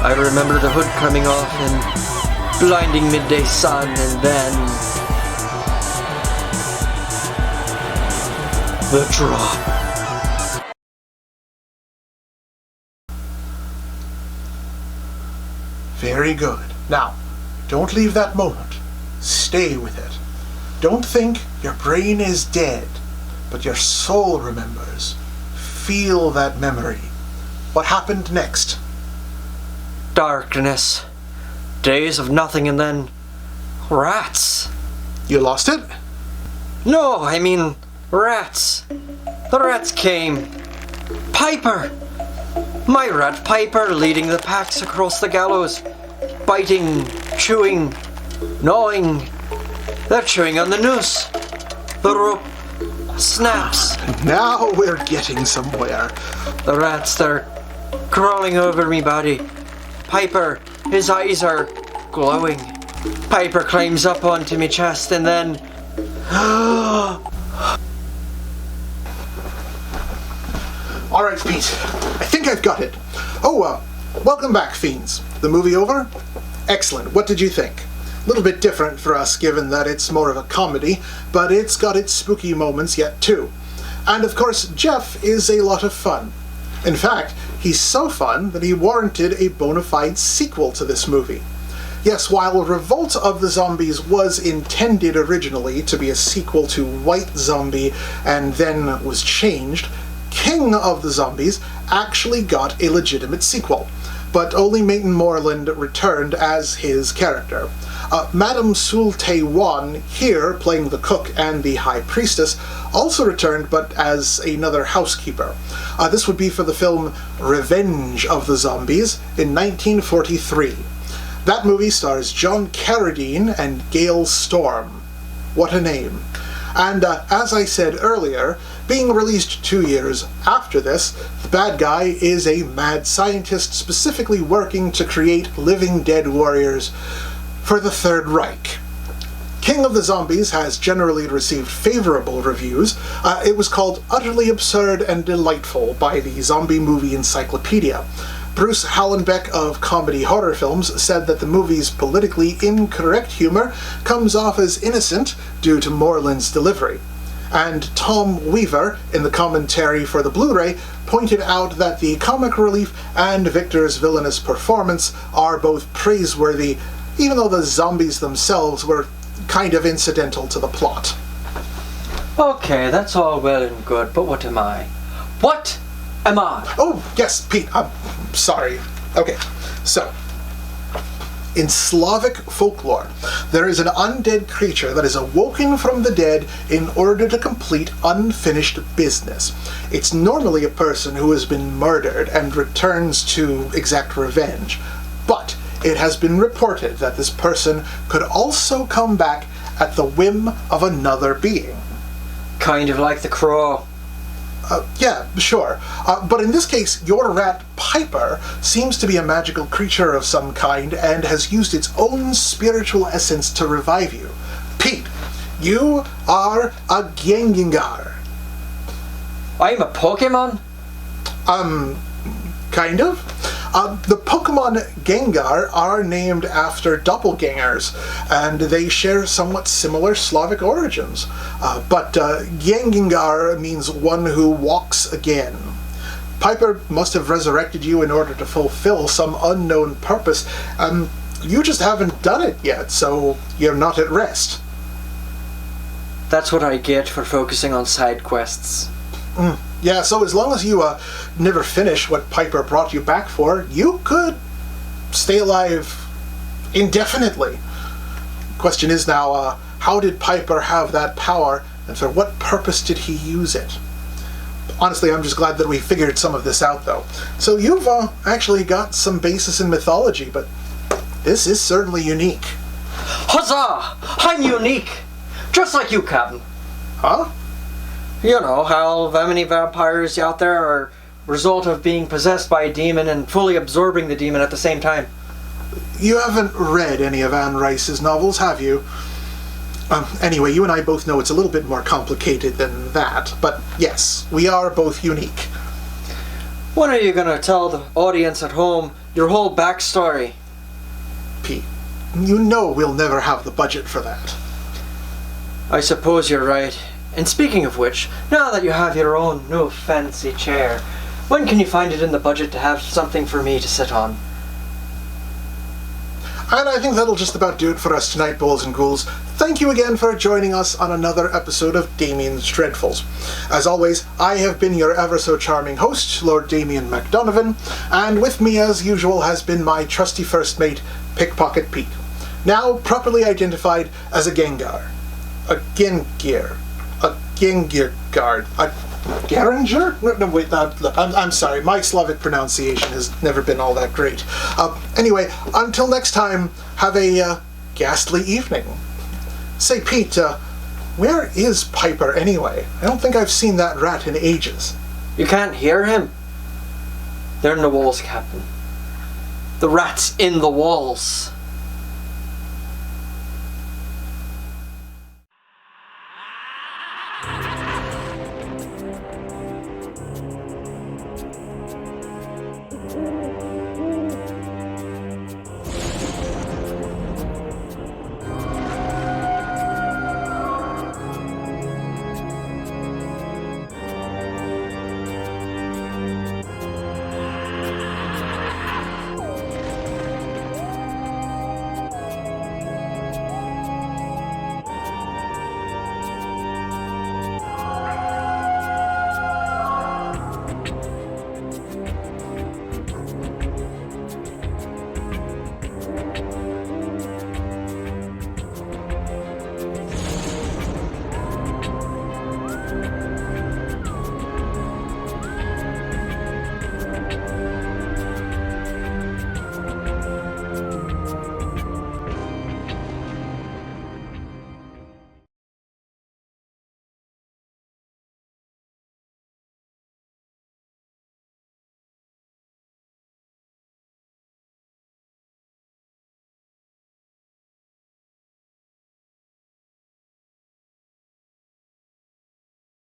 A: I remember the hood coming off in blinding midday sun, and then the drop.
D: Very good. Now, don't leave that moment. Stay with it. Don't think your brain is dead, but your soul remembers. Feel that memory. What happened next?
A: Darkness. Days of nothing, and then rats.
D: You lost it?
A: No, I mean rats. The rats came. Piper! My rat Piper leading the packs across the gallows. Biting, chewing, gnawing. They're chewing on the noose. The rope snaps.
D: Now we're getting somewhere.
A: The rats, they're crawling over me body. Piper, his eyes are glowing. Piper climbs up onto me chest, and then...
D: Alright, Pete. I think I've got it. Oh, welcome back, Fiends. The movie over? Excellent. What did you think? A little bit different for us, given that it's more of a comedy, but it's got its spooky moments yet, too. And of course, Jeff is a lot of fun. In fact, he's so fun that he warranted a bona fide sequel to this movie. Yes, while Revolt of the Zombies was intended originally to be a sequel to White Zombie and then was changed, King of the Zombies actually got a legitimate sequel, but only Moreland returned as his character. Madame Sul-Te-Wan, here playing the cook and the High Priestess, also returned, but as another housekeeper. This would be for the film Revenge of the Zombies in 1943. That movie stars John Carradine and Gail Storm. What a name. And as I said earlier, being released 2 years after this, the bad guy is a mad scientist specifically working to create living dead warriors for the Third Reich. King of the Zombies has generally received favorable reviews. It was called utterly absurd and delightful by the Zombie Movie Encyclopedia. Bruce Hallenbeck of Comedy Horror Films said that the movie's politically incorrect humor comes off as innocent due to Moreland's delivery. And Tom Weaver, in the commentary for the Blu-ray, pointed out that the comic relief and Victor's villainous performance are both praiseworthy, even though the zombies themselves were kind of incidental to the plot.
A: Okay, that's all well and good, but what am I? What am I?
D: Oh, yes, Pete, I'm sorry. Okay, so, in Slavic folklore, there is an undead creature that is awoken from the dead in order to complete unfinished business. It's normally a person who has been murdered and returns to exact revenge, but it has been reported that this person could also come back at the whim of another being.
A: Kind of like the Crow.
D: Yeah, sure. But in this case, your rat Piper seems to be a magical creature of some kind and has used its own spiritual essence to revive you. Pete, you are a Gengar.
A: I'm a Pokemon?
D: Kind of. The Pokemon Gengar are named after doppelgangers, and they share somewhat similar Slavic origins. But Gengar means one who walks again. Piper must have resurrected you in order to fulfill some unknown purpose. You just haven't done it yet, so you're not at rest.
A: That's what I get for focusing on side quests.
D: Yeah, so as long as you never finish what Piper brought you back for, you could stay alive indefinitely. Question is now, how did Piper have that power, and for what purpose did he use it? Honestly, I'm just glad that we figured some of this out, though. So you've actually got some basis in mythology, but this is certainly unique.
A: Huzzah! I'm unique! Just like you, Captain.
D: Huh?
A: You know how many vampires out there are result of being possessed by a demon and fully absorbing the demon at the same time.
D: You haven't read any of Anne Rice's novels, have you? Anyway, you and I both know it's a little bit more complicated than that, but yes, we are both unique.
A: When are you going to tell the audience at home your whole backstory?
D: Pete, you know we'll never have the budget for that.
A: I suppose you're right. And speaking of which, now that you have your own new fancy chair, when can you find it in the budget to have something for me to sit on?
D: And I think that'll just about do it for us tonight, Bulls and Ghouls. Thank you again for joining us on another episode of Damian's Dreadfuls. As always, I have been your ever-so-charming host, Lord Damian MacDonovan, and with me, as usual, has been my trusty first mate, Pickpocket Pete, now properly identified as a Gengar. A Gengir. A Gengir guard. A Geringer? No, wait, look, I'm sorry, my Slavic pronunciation has never been all that great. Anyway, until next time, have a ghastly evening. Say, Pete, where is Piper anyway? I don't think I've seen that rat in ages.
A: You can't hear him? They're in the walls, Captain. The rat's in the walls.